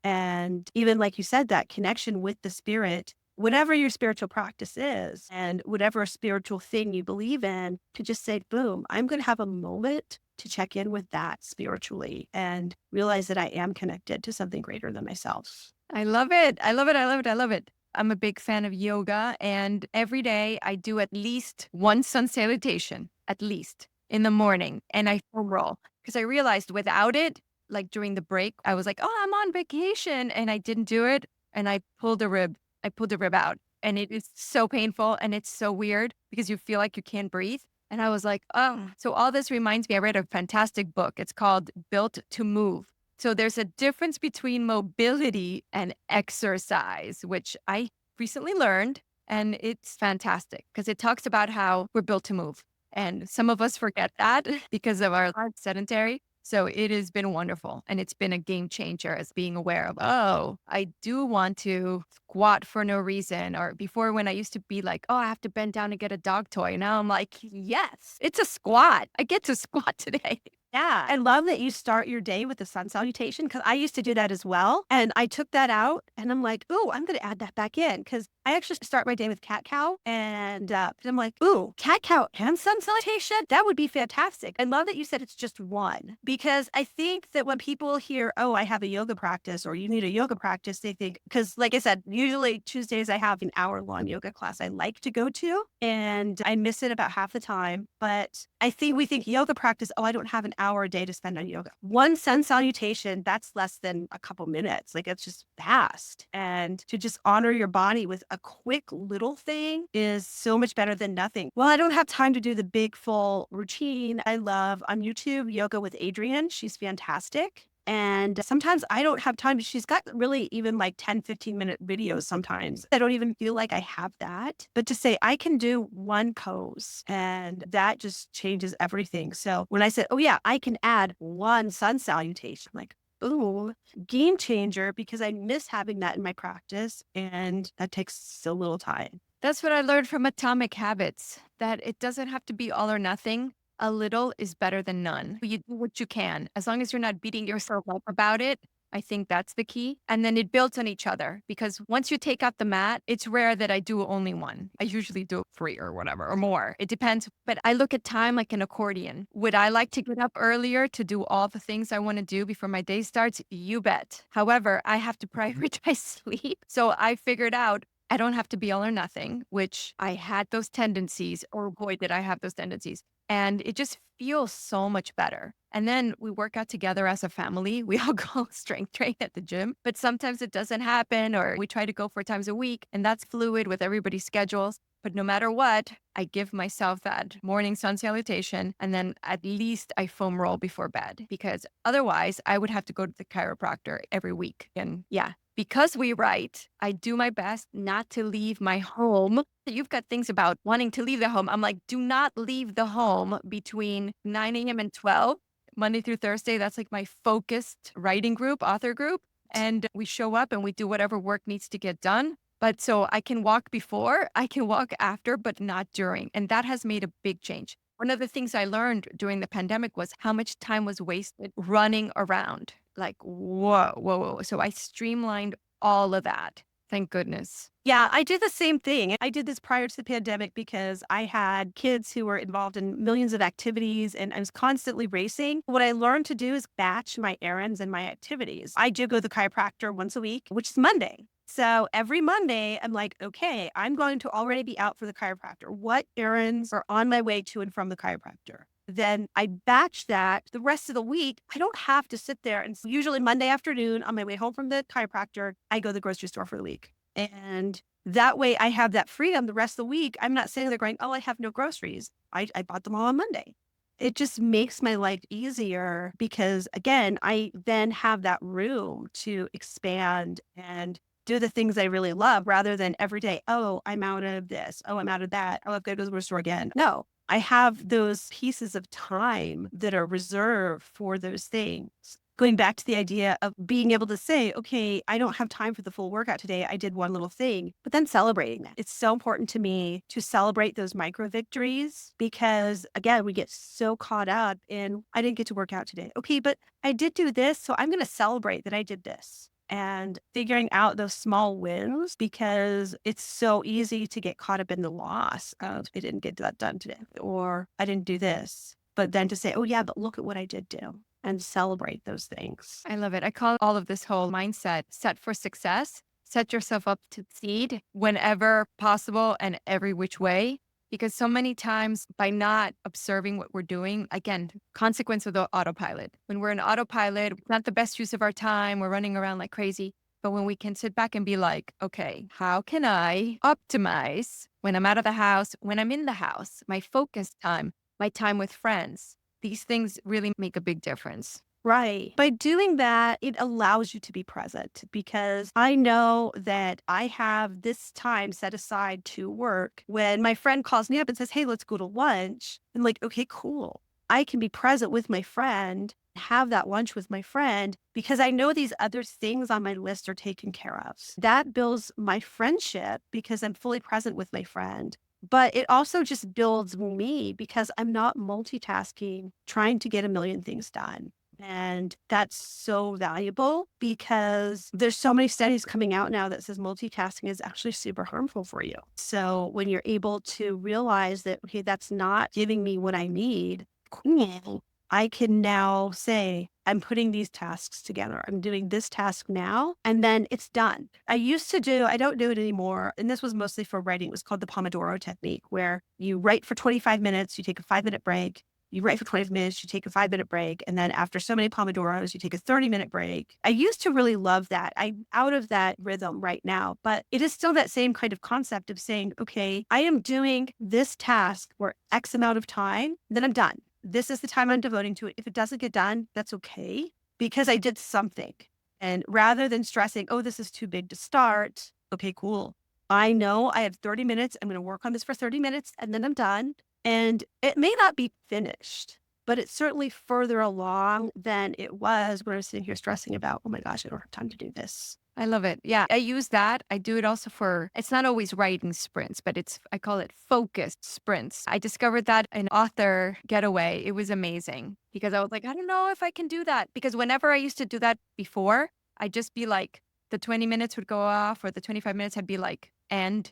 Speaker 2: And even like you said, that connection with the spirit, whatever your spiritual practice is and whatever spiritual thing you believe in, to just say, boom, I'm going to have a moment to check in with that spiritually and realize that I am connected to something greater than myself.
Speaker 1: I love it. I love it. I love it. I love it. I'm a big fan of yoga, and every day I do at least one sun salutation, at least in the morning, and I foam roll because I realized without it, like during the break, I was like, "Oh, I'm on vacation," and I didn't do it, and I pulled a rib. I pulled the rib out, and it is so painful, and it's so weird because you feel like you can't breathe. And I was like, "Oh." So all this reminds me. I read a fantastic book. It's called Built to Move. So there's a difference between mobility and exercise, which I recently learned. And it's fantastic because it talks about how we're built to move. And some of us forget that because of our life sedentary. So it has been wonderful. And it's been a game changer as being aware of, oh, I do want to squat for no reason. Or before when I used to be like, oh, I have to bend down to get a dog toy. Now I'm like, yes, it's a squat. I get to squat today.
Speaker 2: Yeah, I love that you start your day with the sun salutation because I used to do that as well. And I took that out and I'm like, ooh, I'm going to add that back in because I actually start my day with cat cow. And I'm like, ooh, cat cow and sun salutation? That would be fantastic. I love that you said it's just one because I think that when people hear, oh, I have a yoga practice or you need a yoga practice, they think, because like I said, usually Tuesdays I have an hour-long yoga class I like to go to and I miss it about half the time. But I think we think yoga practice, oh, I don't have an hour a day to spend on yoga. One sun salutation, that's less than a couple minutes. Like it's just fast. And to just honor your body with a quick little thing is so much better than nothing. Well, I don't have time to do the big full routine. I love on YouTube yoga with Adrienne. She's fantastic. And sometimes I don't have time. She's got really even like 10, 15-minute videos sometimes. I don't even feel like I have that. But to say I can do one pose and that just changes everything. So when I said, oh, yeah, I can add one sun salutation, I'm like, ooh, game changer because I miss having that in my practice. And that takes so little time.
Speaker 1: That's what I learned from Atomic Habits, that it doesn't have to be all or nothing. A little is better than none. You do what you can. As long as you're not beating yourself up about it, I think that's the key. And then it builds on each other because once you take out the mat, it's rare that I do only one. I usually do three or whatever or more. It depends. But I look at time like an accordion. Would I like to get up earlier to do all the things I want to do before my day starts? You bet. However, I have to prioritize sleep. So I figured out I don't have to be all or nothing, which I had those tendencies, or boy, did I have those tendencies. And it just feels so much better. And then we work out together as a family. We all go strength train at the gym, but sometimes it doesn't happen, or we try to go 4 times a week, and that's fluid with everybody's schedules. But no matter what, I give myself that morning sun salutation and then at least I foam roll before bed because otherwise I would have to go to the chiropractor every week. And yeah, because we write, I do my best not to leave my home. You've got things about wanting to leave the home. I'm like, do not leave the home between 9 a.m. and 12, Monday through Thursday. That's like my focused writing group, author group. And we show up and we do whatever work needs to get done. But so I can walk before, I can walk after, but not during. And that has made a big change. One of the things I learned during the pandemic was how much time was wasted running around. Like, whoa, whoa, whoa. So I streamlined all of that. Thank goodness.
Speaker 2: Yeah, I did the same thing. I did this prior to the pandemic because I had kids who were involved in millions of activities and I was constantly racing. What I learned to do is batch my errands and my activities. I do go to the chiropractor once a week, which is Monday. So every Monday, I'm like, okay, I'm going to already be out for the chiropractor. What errands are on my way to and from the chiropractor? Then I batch that the rest of the week. I don't have to sit there. And usually Monday afternoon on my way home from the chiropractor, I go to the grocery store for the week. And that way I have that freedom the rest of the week. I'm not sitting there going, oh, I have no groceries. I bought them all on Monday. It just makes my life easier because, again, I then have that room to expand and do the things I really love rather than every day, oh, I'm out of this. Oh, I'm out of that. Oh, I've got to go to the grocery store again. No, I have those pieces of time that are reserved for those things. Going back to the idea of being able to say, okay, I don't have time for the full workout today. I did one little thing, but then celebrating that. It's so important to me to celebrate those micro victories because, again, we get so caught up in, I didn't get to work out today. Okay, but I did do this. So I'm going to celebrate that I did this and figuring out those small wins because it's so easy to get caught up in the loss of, I didn't get that done today or I didn't do this. But then to say, oh, yeah, but look at what I did do and celebrate those things.
Speaker 1: I love it. I call all of this whole mindset set for success. Set yourself up to succeed whenever possible and every which way. Because so many times by not observing what we're doing, again, consequence of the autopilot. When we're in autopilot, it's not the best use of our time. We're running around like crazy. But when we can sit back and be like, okay, how can I optimize when I'm out of the house, when I'm in the house, my focus time, my time with friends? These things really make a big difference.
Speaker 2: Right. By doing that, it allows you to be present because I know that I have this time set aside to work. When my friend calls me up and says, hey, let's go to lunch, I'm like, okay, cool. I can be present with my friend, have that lunch with my friend because I know these other things on my list are taken care of. That builds my friendship because I'm fully present with my friend. But it also just builds me because I'm not multitasking, trying to get a million things done. And that's so valuable because there's so many studies coming out now that says multitasking is actually super harmful for you. So when you're able to realize that, okay, that's not giving me what I need, cool. I can now say, I'm putting these tasks together. I'm doing this task now, and then it's done. I don't do it anymore. And this was mostly for writing. It was called the Pomodoro technique, where you write for 25 minutes, you take a 5-minute break. You write for 20 minutes, you take a 5-minute break. And then after so many Pomodoros, you take a 30-minute break. I used to really love that. I'm out of that rhythm right now, but it is still that same kind of concept of saying, okay, I am doing this task for X amount of time, then I'm done. This is the time I'm devoting to it. If it doesn't get done, that's okay because I did something. And rather than stressing, oh, this is too big to start. Okay, cool. I know I have 30 minutes. I'm going to work on this for 30 minutes and then I'm done. And it may not be finished, but it's certainly further along than it was when I was sitting here stressing about, oh my gosh, I don't have time to do this.
Speaker 1: I love it. Yeah, I use that. I do it also for, it's not always writing sprints, but I call it focused sprints. I discovered that in author getaway. It was amazing because I was like, I don't know if I can do that. Because whenever I used to do that before, I'd just be like, the 20 minutes would go off or the 25 minutes, I'd be like, and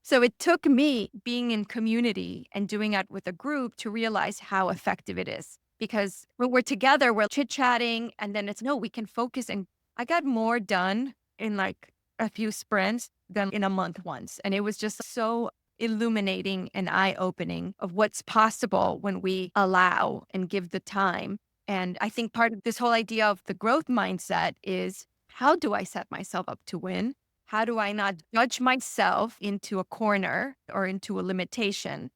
Speaker 1: so it took me being in community and doing it with a group to realize how effective it is. Because when we're together, we're chit chatting and then it's no, we can focus. And I got more done in like a few sprints than in a month once. And it was just so illuminating and eye opening of what's possible when we allow and give the time. And I think part of this whole idea of the growth mindset is how do I set myself up to win? How do I not judge myself into a corner or into a limitation?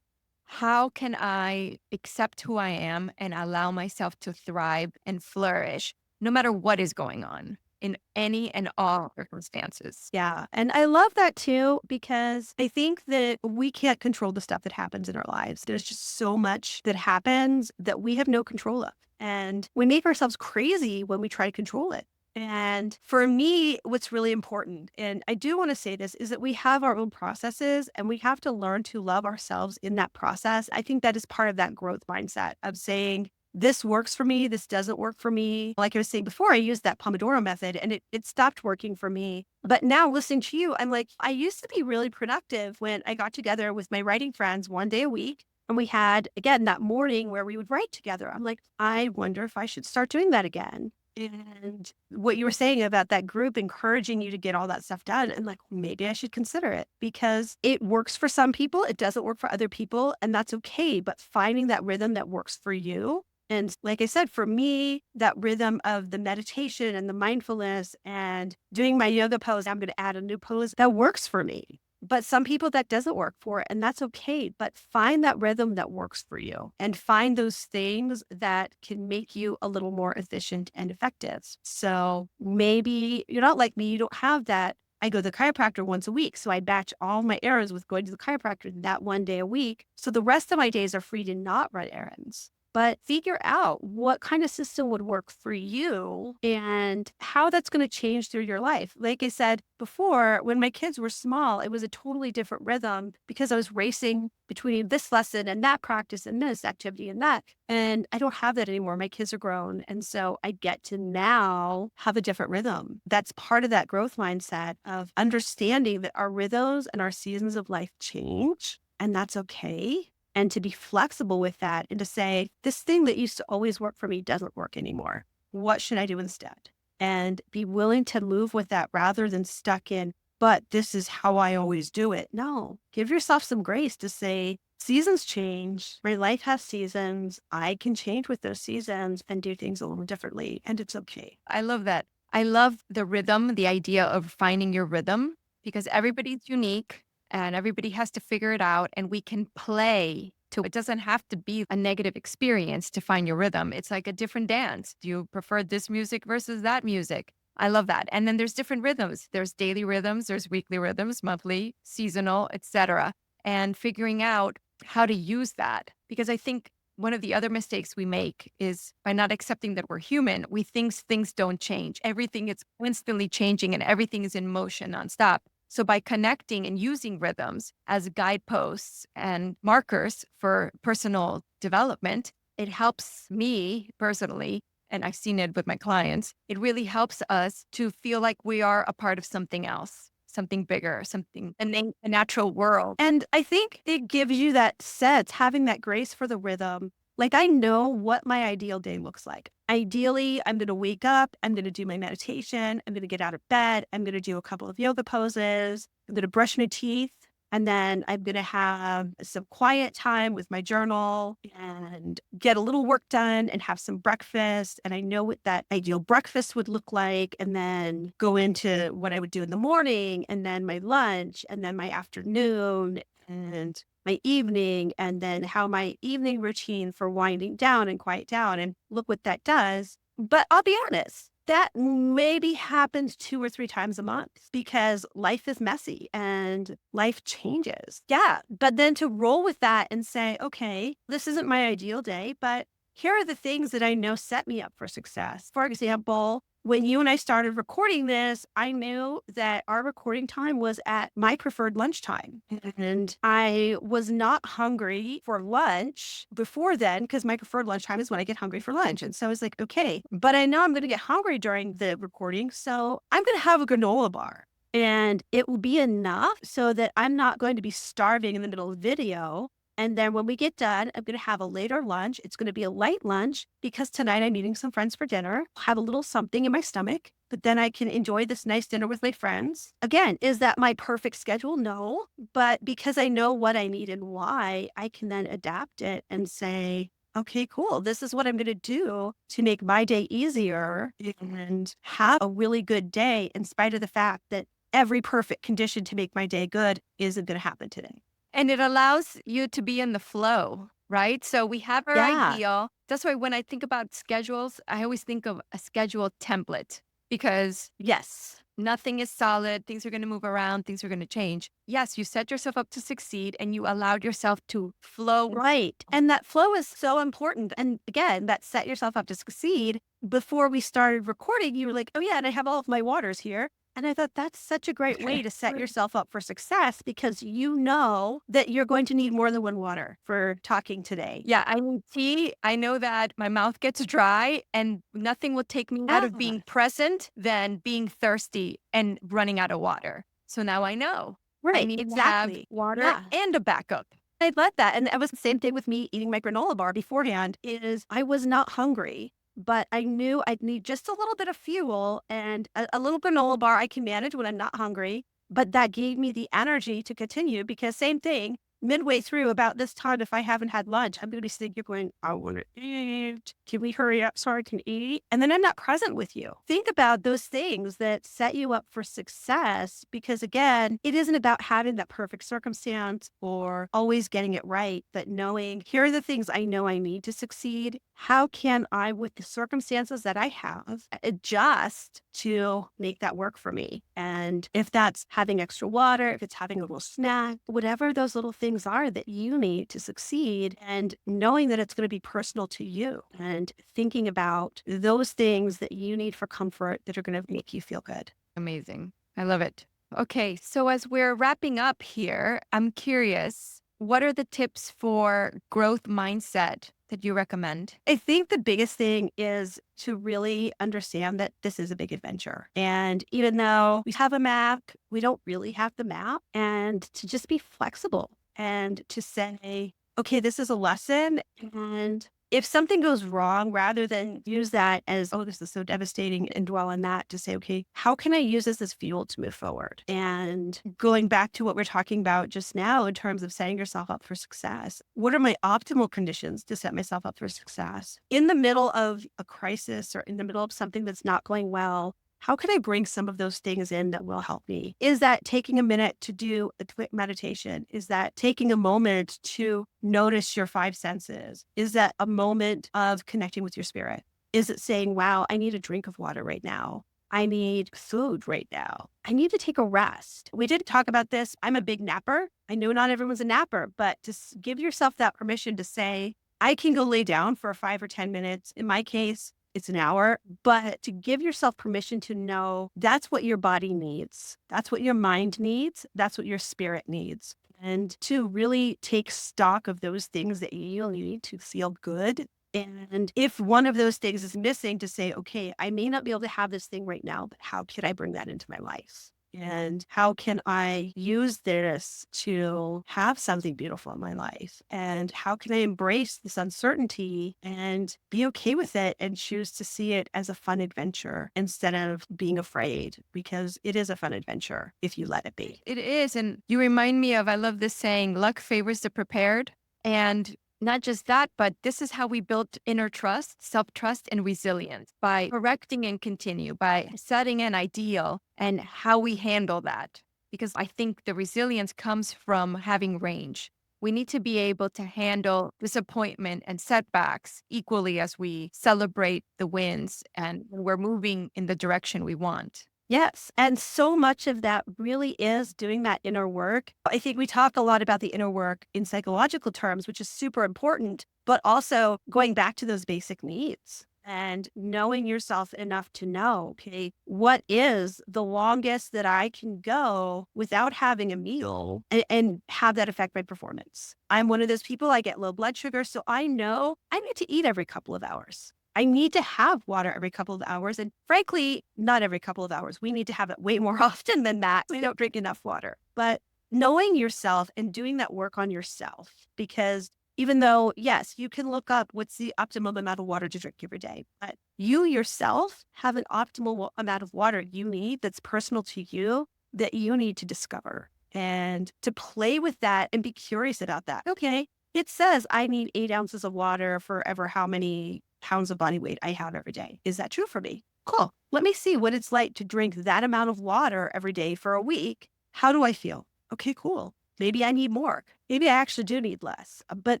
Speaker 1: How can I accept who I am and allow myself to thrive and flourish no matter what is going on in any and all circumstances?
Speaker 2: Yeah. And I love that too, because I think that we can't control the stuff that happens in our lives. There's just so much that happens that we have no control of. And we make ourselves crazy when we try to control it. And for me, what's really important, and I do want to say this, is that we have our own processes and we have to learn to love ourselves in that process. I think that is part of that growth mindset of saying, this works for me, this doesn't work for me. Like I was saying before, I used that Pomodoro method and it stopped working for me. But now listening to you, I'm like, I used to be really productive when I got together with my writing friends one day a week. And we had, again, that morning where we would write together. I'm like, I wonder if I should start doing that again. And what you were saying about that group encouraging you to get all that stuff done, and like, maybe I should consider it because it works for some people, it doesn't work for other people, and that's okay. But finding that rhythm that works for you. And like I said, for me, that rhythm of the meditation and the mindfulness and doing my yoga pose, I'm going to add a new pose that works for me. But some people that doesn't work for, and that's okay. But find that rhythm that works for you and find those things that can make you a little more efficient and effective. So maybe you're not like me, you don't have that. I go to the chiropractor once a week. So I batch all my errands with going to the chiropractor that one day a week. So the rest of my days are free to not run errands. But figure out what kind of system would work for you and how that's going to change through your life. Like I said before, when my kids were small, it was a totally different rhythm because I was racing between this lesson and that practice and this activity and that. And I don't have that anymore. My kids are grown. And so I get to now have a different rhythm. That's part of that growth mindset of understanding that our rhythms and our seasons of life change, and that's okay, and to be flexible with that and to say, this thing that used to always work for me doesn't work anymore. What should I do instead? And be willing to move with that rather than stuck in, but this is how I always do it. No, give yourself some grace to say, seasons change. My life has seasons. I can change with those seasons and do things a little differently. And it's okay.
Speaker 1: I love that. I love the rhythm, the idea of finding your rhythm because everybody's unique and everybody has to figure it out and we can play to it doesn't have to be a negative experience to find your rhythm. It's like a different dance. Do you prefer this music versus that music? I love that. And then there's different rhythms. There's daily rhythms, there's weekly rhythms, monthly, seasonal, etc. And figuring out how to use that because I think one of the other mistakes we make is by not accepting that we're human, we think things don't change. Everything is constantly changing and everything is in motion nonstop. So by connecting and using rhythms as guideposts and markers for personal development, it helps me personally, and I've seen it with my clients, it really helps us to feel like we are a part of something else, something bigger, something, a natural world.
Speaker 2: And I think it gives you that sense, having that grace for the rhythm. Like I know what my ideal day looks like. Ideally, I'm going to wake up, I'm going to do my meditation, I'm going to get out of bed, I'm going to do a couple of yoga poses, I'm going to brush my teeth, and then I'm going to have some quiet time with my journal and get a little work done and have some breakfast. And I know what that ideal breakfast would look like. And then go into what I would do in the morning and then my lunch and then my afternoon and my evening. And then how my evening routine for winding down and quiet down and look what that does. But I'll be honest, that maybe happens 2 or 3 times a month because life is messy and life changes. Yeah. But then to roll with that and say, okay, this isn't my ideal day, but here are the things that I know set me up for success. For example, when you and I started recording this, I knew that our recording time was at my preferred lunchtime. And I was not hungry for lunch before then because my preferred lunchtime is when I get hungry for lunch. And so I was like, okay, but I know I'm going to get hungry during the recording. So I'm going to have a granola bar. And it will be enough so that I'm not going to be starving in the middle of the video. And then when we get done, I'm going to have a later lunch. It's going to be a light lunch because tonight I'm meeting some friends for dinner. I'll have a little something in my stomach, but then I can enjoy this nice dinner with my friends. Again, is that my perfect schedule? No, but because I know what I need and why, I can then adapt it and say, okay, cool. This is what I'm going to do to make my day easier and have a really good day in spite of the fact that every perfect condition to make my day good isn't going to happen today.
Speaker 1: And it allows you to be in the flow, right? So we have our
Speaker 2: Yeah.
Speaker 1: ideal. That's why when I think about schedules, I always think of a schedule template because
Speaker 2: Yes.
Speaker 1: nothing is solid. Things are going to move around, things are going to change. Yes, you set yourself up to succeed and you allowed yourself to flow.
Speaker 2: Right. And that flow is so important. And again, that set yourself up to succeed. Before we started recording, you were like, oh, yeah, and I have all of my waters here. And I thought that's such a great way to set yourself up for success because you know that you're going to need more than one water for talking today.
Speaker 1: Yeah, I need tea. I know that my mouth gets dry and nothing will take me out of
Speaker 2: Yeah.
Speaker 1: being present than being thirsty and running out of water. So now I know I
Speaker 2: Right.
Speaker 1: need to have
Speaker 2: Exactly.
Speaker 1: water
Speaker 2: Yeah.
Speaker 1: and a backup.
Speaker 2: I love that, and that was the same thing with me eating my granola bar beforehand, is I was not hungry, but I knew I'd need just a little bit of fuel and a little granola bar I can manage when I'm not hungry, but that gave me the energy to continue because same thing, midway through about this time, if I haven't had lunch, I'm gonna be sitting here going, "I wanna eat. Can we hurry up so I can eat?" And then I'm not present with you. Think about those things that set you up for success because, again, it isn't about having that perfect circumstance or always getting it right, but knowing, here are the things I know I need to succeed. How can I, with the circumstances that I have, adjust to make that work for me? And if that's having extra water, if it's having a little snack, whatever those little things are that you need to succeed, and knowing that it's going to be personal to you and thinking about those things that you need for comfort that are going to make you feel good.
Speaker 1: Amazing. I love it. Okay, so as we're wrapping up here, I'm curious, what are the tips for growth mindset that you recommend?
Speaker 2: I think the biggest thing is to really understand that this is a big adventure. And even though we have a map, we don't really have the map. And to just be flexible and to say, okay, this is a lesson. And if something goes wrong, rather than use that as, oh, this is so devastating and dwell on that, to say, okay, how can I use this as fuel to move forward? And going back to what we're talking about just now in terms of setting yourself up for success, what are my optimal conditions to set myself up for success? In the middle of a crisis or in the middle of something that's not going well, how can I bring some of those things in that will help me? Is that taking a minute to do a quick meditation? Is that taking a moment to notice your five senses? Is that a moment of connecting with your spirit? Is it saying, wow, I need a drink of water right now? I need food right now. I need to take a rest. We did talk about this. I'm a big napper. I know not everyone's a napper, but to give yourself that permission to say, I can go lay down for 5 or 10 minutes. In my case, it's an hour, but to give yourself permission to know that's what your body needs. That's what your mind needs. That's what your spirit needs. And to really take stock of those things that you need to feel good. And if one of those things is missing, to say, okay, I may not be able to have this thing right now, but how can I bring that into my life? And how can I use this to have something beautiful in my life? And how can I embrace this uncertainty and be okay with it and choose to see it as a fun adventure instead of being afraid? Because it is a fun adventure if you let it be.
Speaker 1: It is. And you remind me of, I love this saying, luck favors the prepared. And not just that, but this is how we build inner trust, self trust, and resilience by correcting and continue, by setting an ideal and how we handle that. Because I think the resilience comes from having range. We need to be able to handle disappointment and setbacks equally as we celebrate the wins and when we're moving in the direction we want.
Speaker 2: Yes. And so much of that really is doing that inner work. I think we talk a lot about the inner work in psychological terms, which is super important, but also going back to those basic needs and knowing yourself enough to know, okay, what is the longest that I can go without having a meal and have that affect my performance? I'm one of those people, I get low blood sugar. So I know I need to eat every couple of hours. I need to have water every couple of hours. And frankly, not every couple of hours. We need to have it way more often than that. We don't drink enough water. But knowing yourself and doing that work on yourself, because even though, yes, you can look up what's the optimum amount of water to drink every day, but you yourself have an optimal amount of water you need that's personal to you that you need to discover and to play with that and be curious about that. Okay, it says I need 8 ounces of water for ever how many pounds of body weight I have every day. Is that true for me? Cool. Let me see what it's like to drink that amount of water every day for a week. How do I feel? Okay, cool. Maybe I need more. Maybe I actually do need less. But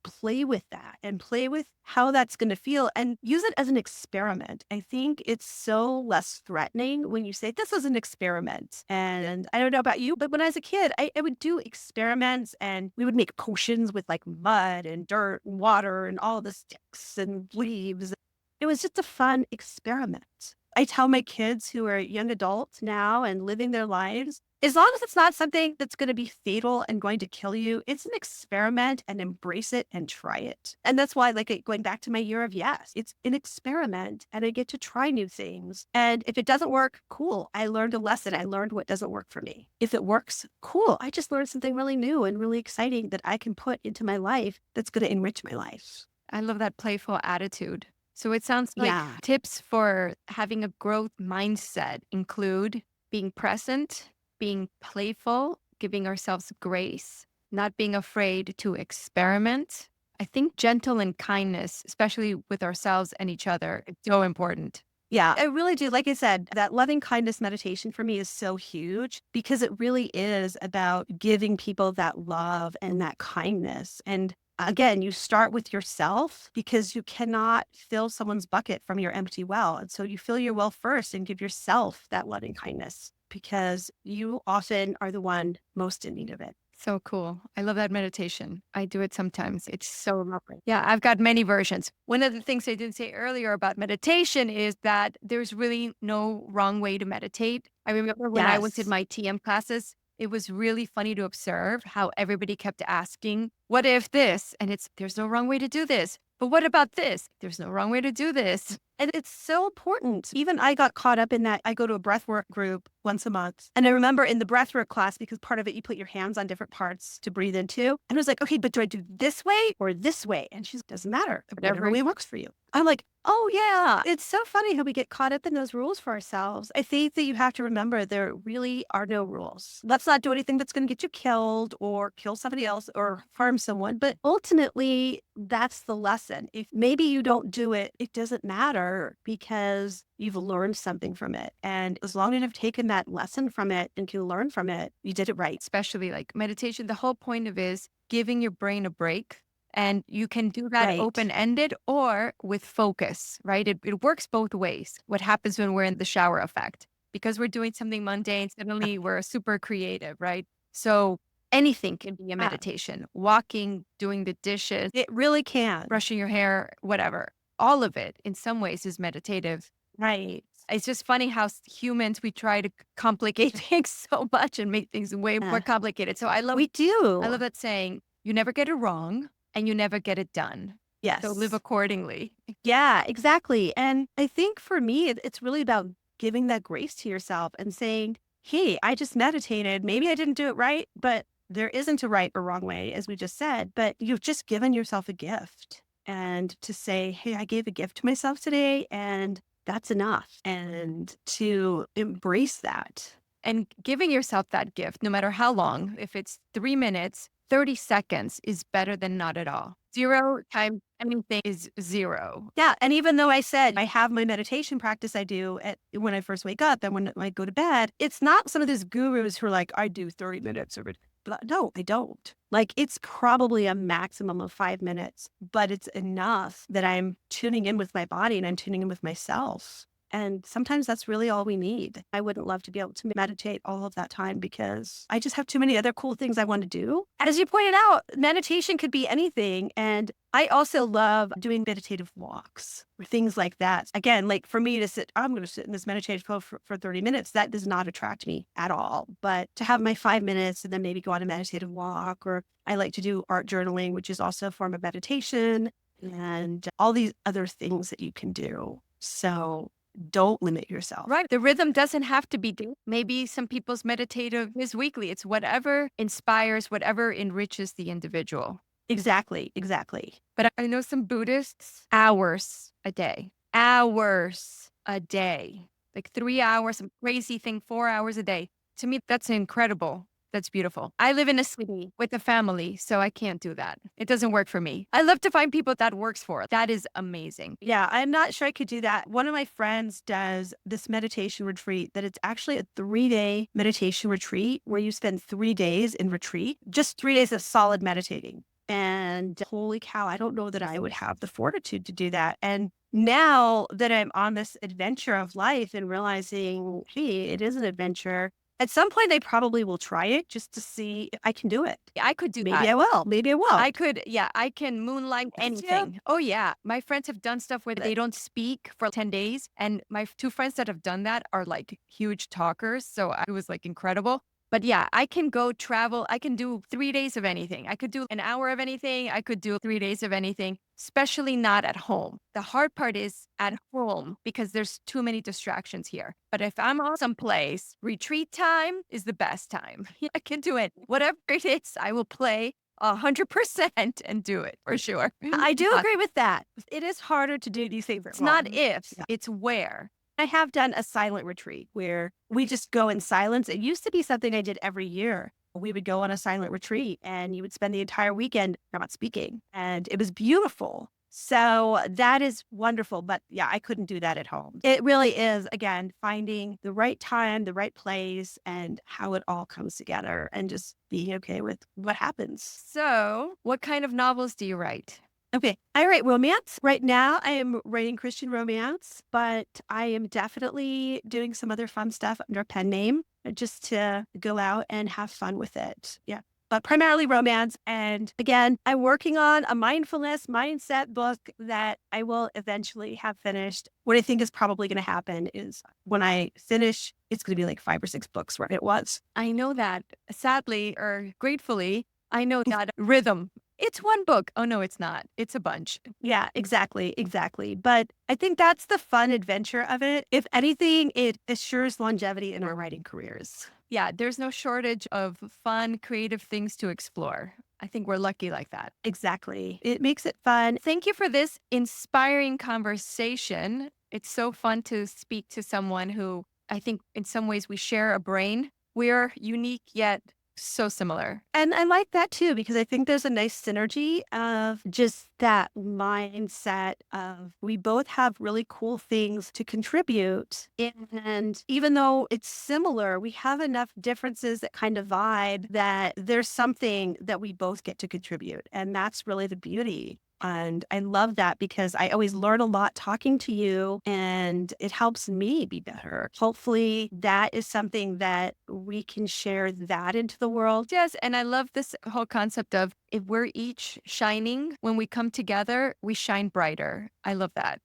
Speaker 2: play with that and play with how that's going to feel and use it as an experiment. I think it's so less threatening when you say, this is an experiment. And I don't know about you, but when I was a kid, I would do experiments and we would make potions with like mud and dirt and water and all the sticks and leaves. It was just a fun experiment. I tell my kids who are young adults now and living their lives, as long as it's not something that's going to be fatal and going to kill you, it's an experiment and embrace it and try it. And that's why, like, going back to my year of yes, it's an experiment and I get to try new things. And if it doesn't work, cool. I learned a lesson. I learned what doesn't work for me. If it works, cool. I just learned something really new and really exciting that I can put into my life that's going to enrich my life.
Speaker 1: I love that playful attitude. So it sounds like
Speaker 2: Yeah.
Speaker 1: tips for having a growth mindset include being present, being playful, giving ourselves grace, not being afraid to experiment. I think gentle and kindness, especially with ourselves and each other, is so important.
Speaker 2: Yeah, I really do. Like I said, that loving kindness meditation for me is so huge because it really is about giving people that love and that kindness. And again, you start with yourself because you cannot fill someone's bucket from your empty well. And so you fill your well first and give yourself that loving kindness because you often are the one most in need of it.
Speaker 1: So cool. I love that meditation. I do it sometimes. It's so lovely. Yeah, I've got many versions. One of the things I didn't say earlier about meditation is that there's really no wrong way to meditate. I remember when I was in
Speaker 2: Yes.
Speaker 1: my TM classes, it was really funny to observe how everybody kept asking, what if this? And there's no wrong way to do this. But what about this? There's no wrong way to do this.
Speaker 2: And it's so important. Even I got caught up in that. I go to a breathwork group once a month. And I remember in the breathwork class, because part of it, you put your hands on different parts to breathe into. And I was like, okay, but do I do this way or this way? And she's, doesn't matter. Whatever
Speaker 1: Whatever.
Speaker 2: way works for you. I'm like, oh, yeah. It's so funny how we get caught up in those rules for ourselves. I think that you have to remember there really are no rules. Let's not do anything that's going to get you killed or kill somebody else or harm someone. But ultimately, that's the lesson. If maybe you don't do it, it doesn't matter because you've learned something from it. And as long as you've taken that lesson from it and can learn from it, you did it right.
Speaker 1: Especially like meditation, the whole point of is giving your brain a break. And you can do that
Speaker 2: Right.
Speaker 1: open ended or with focus, right? It works both ways. What happens when we're in the shower effect? Because we're doing something mundane, suddenly we're super creative, right? So anything can be a
Speaker 2: Ah,
Speaker 1: meditation. Walking, doing the dishes,
Speaker 2: it really can.
Speaker 1: brushing your hair, whatever. All of it in some ways is meditative.
Speaker 2: Right.
Speaker 1: It's just funny how humans, we try to complicate things so much and make things way more
Speaker 2: Uh,
Speaker 1: complicated. So
Speaker 2: we
Speaker 1: I
Speaker 2: do.
Speaker 1: love that saying, you never get it wrong and you never get it done. So live
Speaker 2: Yes.
Speaker 1: accordingly.
Speaker 2: Yeah, exactly. And I think for me, it's really about giving that grace to yourself and saying, hey, I just meditated. Maybe I didn't do it right, but there isn't a right or wrong way, as we just said, but you've just given yourself a gift. And to say, hey, I gave a gift to myself today, and that's enough. And to embrace that.
Speaker 1: And giving yourself that gift, no matter how long, if it's 3 minutes, 30 seconds is better than not at all. Zero times anything is zero.
Speaker 2: Yeah, and even though I said I have my meditation practice I do at when I first wake up and when I go to bed, it's not some of these gurus who are like, I do 30 minutes of it. No, I don't. Like it's probably a maximum of 5 minutes, but it's enough that I'm tuning in with my body and I'm tuning in with myself. And sometimes that's really all we need. I wouldn't love to be able to meditate all of that time because I just have too many other cool things I want to do. As you pointed out, meditation could be anything. And I also love doing meditative walks or things like that. Again, like for me to sit, I'm going to sit in this meditative pose for 30 minutes. That does not attract me at all. But to have my 5 minutes and then maybe go on a meditative walk, or I like to do art journaling, which is also a form of meditation, and all these other things that you can do. So don't limit yourself.
Speaker 1: Right. The rhythm doesn't have to be daily. Maybe some people's meditative is weekly. It's whatever inspires, whatever enriches the individual.
Speaker 2: Exactly. Exactly.
Speaker 1: But I know some Buddhists, hours a day, hours a day, like 3 hours, some crazy thing, 4 hours a day. To me, that's incredible. That's beautiful. I live in a city with a family, so I can't do that. It doesn't work for me. I love to find people that works for. That is amazing.
Speaker 2: Yeah, I'm not sure I could do that. One of my friends does this meditation retreat that it's actually a 3-day meditation retreat where you spend 3 days in retreat, just 3 days of solid meditating. And holy cow, I don't know that I would have the fortitude to do that. And now that I'm on this adventure of life and realizing, hey, it is an adventure, at some point I probably will try it just to see if I can do it.
Speaker 1: I could do
Speaker 2: Maybe
Speaker 1: that.
Speaker 2: I will. Maybe I
Speaker 1: I
Speaker 2: won't.
Speaker 1: could, yeah, I can moonlight
Speaker 2: Yeah.
Speaker 1: anything. Oh, yeah. My friends have done stuff where they don't speak for 10 days. And my two friends that have done that are like huge talkers. So it was like incredible. But yeah, I can go travel. I can do 3 days of anything. I could do an hour of anything. I could do 3 days of anything, especially not at home. The hard part is at home because there's too many distractions here. But if I'm on someplace, retreat time is the best time. I can do it. Whatever it is, I will play 100% and do it for sure.
Speaker 2: I do
Speaker 1: Uh,
Speaker 2: agree with that. It is harder to do these things at
Speaker 1: It's not
Speaker 2: home.
Speaker 1: if,
Speaker 2: Yeah.
Speaker 1: it's where.
Speaker 2: I have done a silent retreat where we just go in silence. It used to be something I did every year. We would go on a silent retreat and you would spend the entire weekend not speaking. And it was beautiful. So that is wonderful. But yeah, I couldn't do that at home. It really is, again, finding the right time, the right place, and how it all comes together and just being okay with what happens.
Speaker 1: So, what kind of novels do you write?
Speaker 2: Okay, I write romance. Right now, I am writing Christian romance, but I am definitely doing some other fun stuff under a pen name just to go out and have fun with it. Yeah. But primarily romance. And again, I'm working on a mindfulness mindset book that I will eventually have finished. What I think is probably going to happen is when I finish, it's going to be like 5 or 6 books where it was.
Speaker 1: I know that sadly or gratefully, I know that rhythm. It's one book. Oh, no, it's not. It's a bunch.
Speaker 2: Yeah, exactly, exactly. But I think that's the fun adventure of it. If anything, it assures longevity in our writing careers.
Speaker 1: Yeah, there's no shortage of fun, creative things to explore. I think we're lucky like that.
Speaker 2: Exactly. It makes it fun.
Speaker 1: Thank you for this inspiring conversation. It's so fun to speak to someone who I think in some ways we share a brain. We're unique yet so similar.
Speaker 2: And I like that too, because I think there's a nice synergy of just that mindset of we both have really cool things to contribute. And even though it's similar, we have enough differences that kind of vibe that there's something that we both get to contribute. And that's really the beauty. And I love that because I always learn a lot talking to you and it helps me be better. Hopefully, that is something that we can share that into the world.
Speaker 1: Yes, and I love this whole concept of if we're each shining, when we come together, we shine brighter. I love that.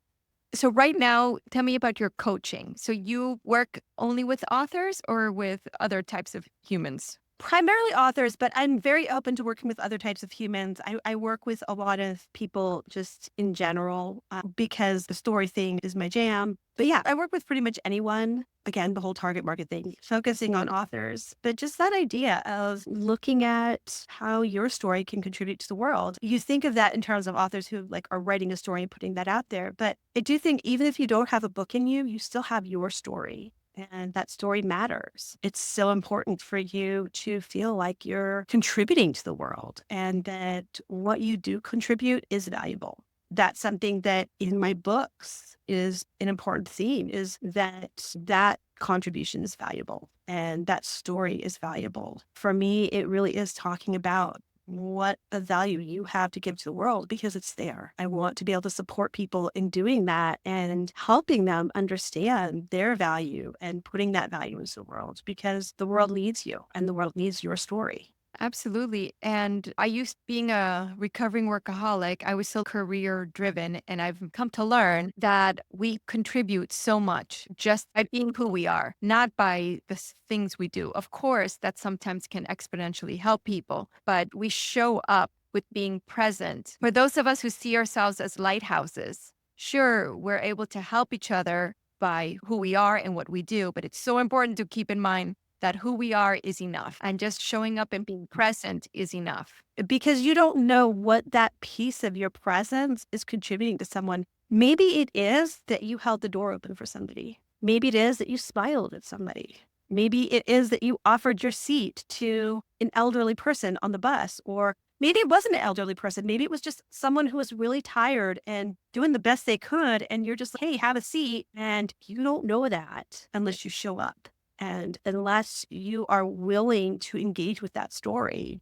Speaker 1: So right now, tell me about your coaching. So you work only with authors or with other types of humans?
Speaker 2: Primarily authors, but I'm very open to working with other types of humans. I work with a lot of people just in general because the story thing is my jam. But yeah, I work with pretty much anyone. Again, the whole target market thing, focusing on authors, but just that idea of looking at how your story can contribute to the world. You think of that in terms of authors who like are writing a story and putting that out there. But I do think even if you don't have a book in you, you still have your story. And that story matters. It's so important for you to feel like you're contributing to the world and that what you do contribute is valuable. That's something that in my books is an important theme is that contribution is valuable and that story is valuable. For me, it really is talking about what a value you have to give to the world because it's there. I want to be able to support people in doing that and helping them understand their value and putting that value into the world because the world needs you and the world needs your story.
Speaker 1: Absolutely. And I used being a recovering workaholic, I was so career driven. And I've come to learn that we contribute so much just by being who we are, not by the things we do. Of course, that sometimes can exponentially help people, but we show up with being present. For those of us who see ourselves as lighthouses, sure, we're able to help each other by who we are and what we do, but it's so important to keep in mind that who we are is enough and just showing up and being present is enough.
Speaker 2: Because you don't know what that piece of your presence is contributing to someone. Maybe it is that you held the door open for somebody. Maybe it is that you smiled at somebody. Maybe it is that you offered your seat to an elderly person on the bus, or maybe it wasn't an elderly person. Maybe it was just someone who was really tired and doing the best they could. And you're just, hey, have a seat. And you don't know that unless you show up and unless you are willing to engage with that story.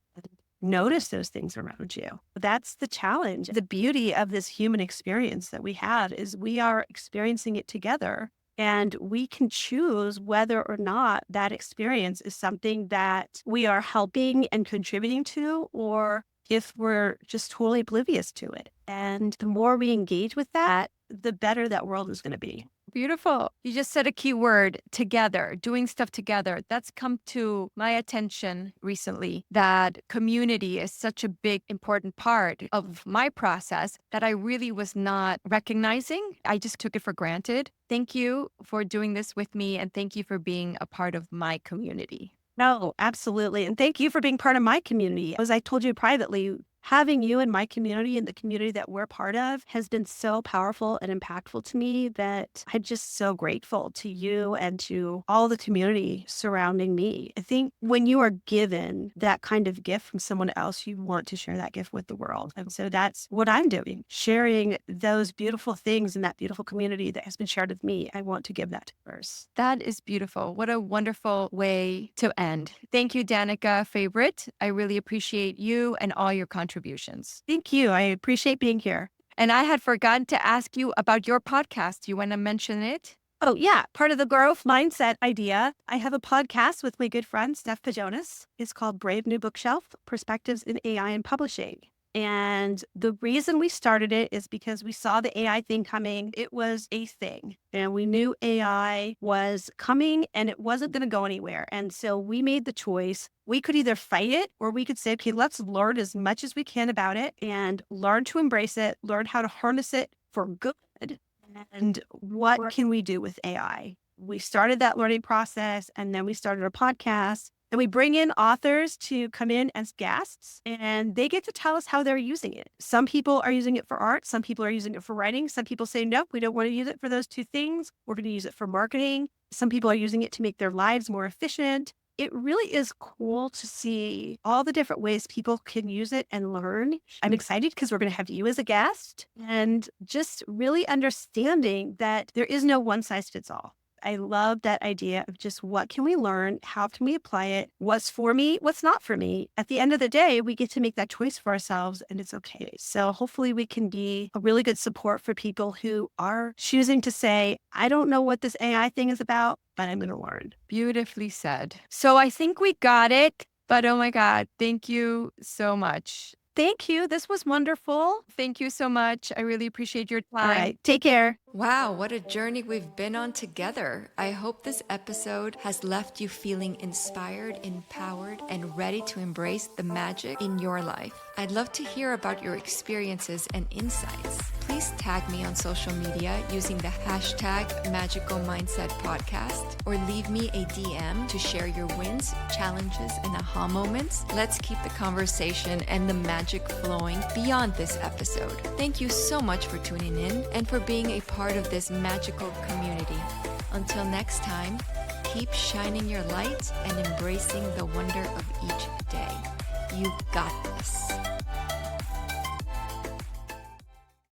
Speaker 2: Notice those things around you. That's the challenge. The beauty of this human experience that we have is we are experiencing it together. And we can choose whether or not that experience is something that we are helping and contributing to, or if we're just totally oblivious to it. And the more we engage with that, the better that world is going to be.
Speaker 1: Beautiful. You just said a key word, together, doing stuff together. That's come to my attention recently, that community is such a big, important part of my process that I really was not recognizing. I just took it for granted. Thank you for doing this with me, and thank you for being a part of my community.
Speaker 2: No, absolutely. And thank you for being part of my community. As I told you privately, having you in my community and the community that we're part of has been so powerful and impactful to me that I'm just so grateful to you and to all the community surrounding me. I think when you are given that kind of gift from someone else, you want to share that gift with the world. And so that's what I'm doing, sharing those beautiful things in that beautiful community that has been shared with me. I want to give that to others.
Speaker 1: That is beautiful. What a wonderful way to end. Thank you, Danica Favorite. I really appreciate you and all your contributions.
Speaker 2: Thank you. I appreciate being here.
Speaker 1: And I had forgotten to ask you about your podcast. You want to mention it?
Speaker 2: Oh, yeah. Part of the growth mindset idea. I have a podcast with my good friend, Steph Pajonas. It's called Brave New Bookshelf, Perspectives in AI and Publishing. And the reason we started it is because we saw the AI thing coming. It was a thing. And we knew AI was coming and it wasn't going to go anywhere. And so we made the choice. We could either fight it or we could say, okay, let's learn as much as we can about it and learn to embrace it, learn how to harness it for good. And what can we do with AI? We started that learning process and then we started a podcast. And we bring in authors to come in as guests, and they get to tell us how they're using it. Some people are using it for art. Some people are using it for writing. Some people say, nope, we don't want to use it for those two things. We're going to use it for marketing. Some people are using it to make their lives more efficient. It really is cool to see all the different ways people can use it and learn. I'm excited because we're going to have you as a guest and just really understanding that there is no one size fits all. I love that idea of just what can we learn? How can we apply it? What's for me? What's not for me? At the end of the day, we get to make that choice for ourselves and it's okay. So hopefully we can be a really good support for people who are choosing to say, I don't know what this AI thing is about, but I'm going to learn.
Speaker 1: Beautifully said. So I think we got it, but oh my God, thank you so much.
Speaker 2: Thank you. This was wonderful.
Speaker 1: Thank you so much. I really appreciate your time.
Speaker 2: All right. Take care.
Speaker 1: Wow, what a journey we've been on together. I hope this episode has left you feeling inspired, empowered, and ready to embrace the magic in your life. I'd love to hear about your experiences and insights. Please tag me on social media using the hashtag Magical Mindset Podcast, or leave me a DM to share your wins, challenges, and aha moments. Let's keep the conversation and the magic flowing beyond this episode. Thank you so much for tuning in and for being a part of this magical community. Until next time, keep shining your light and embracing the wonder of each day. You got this.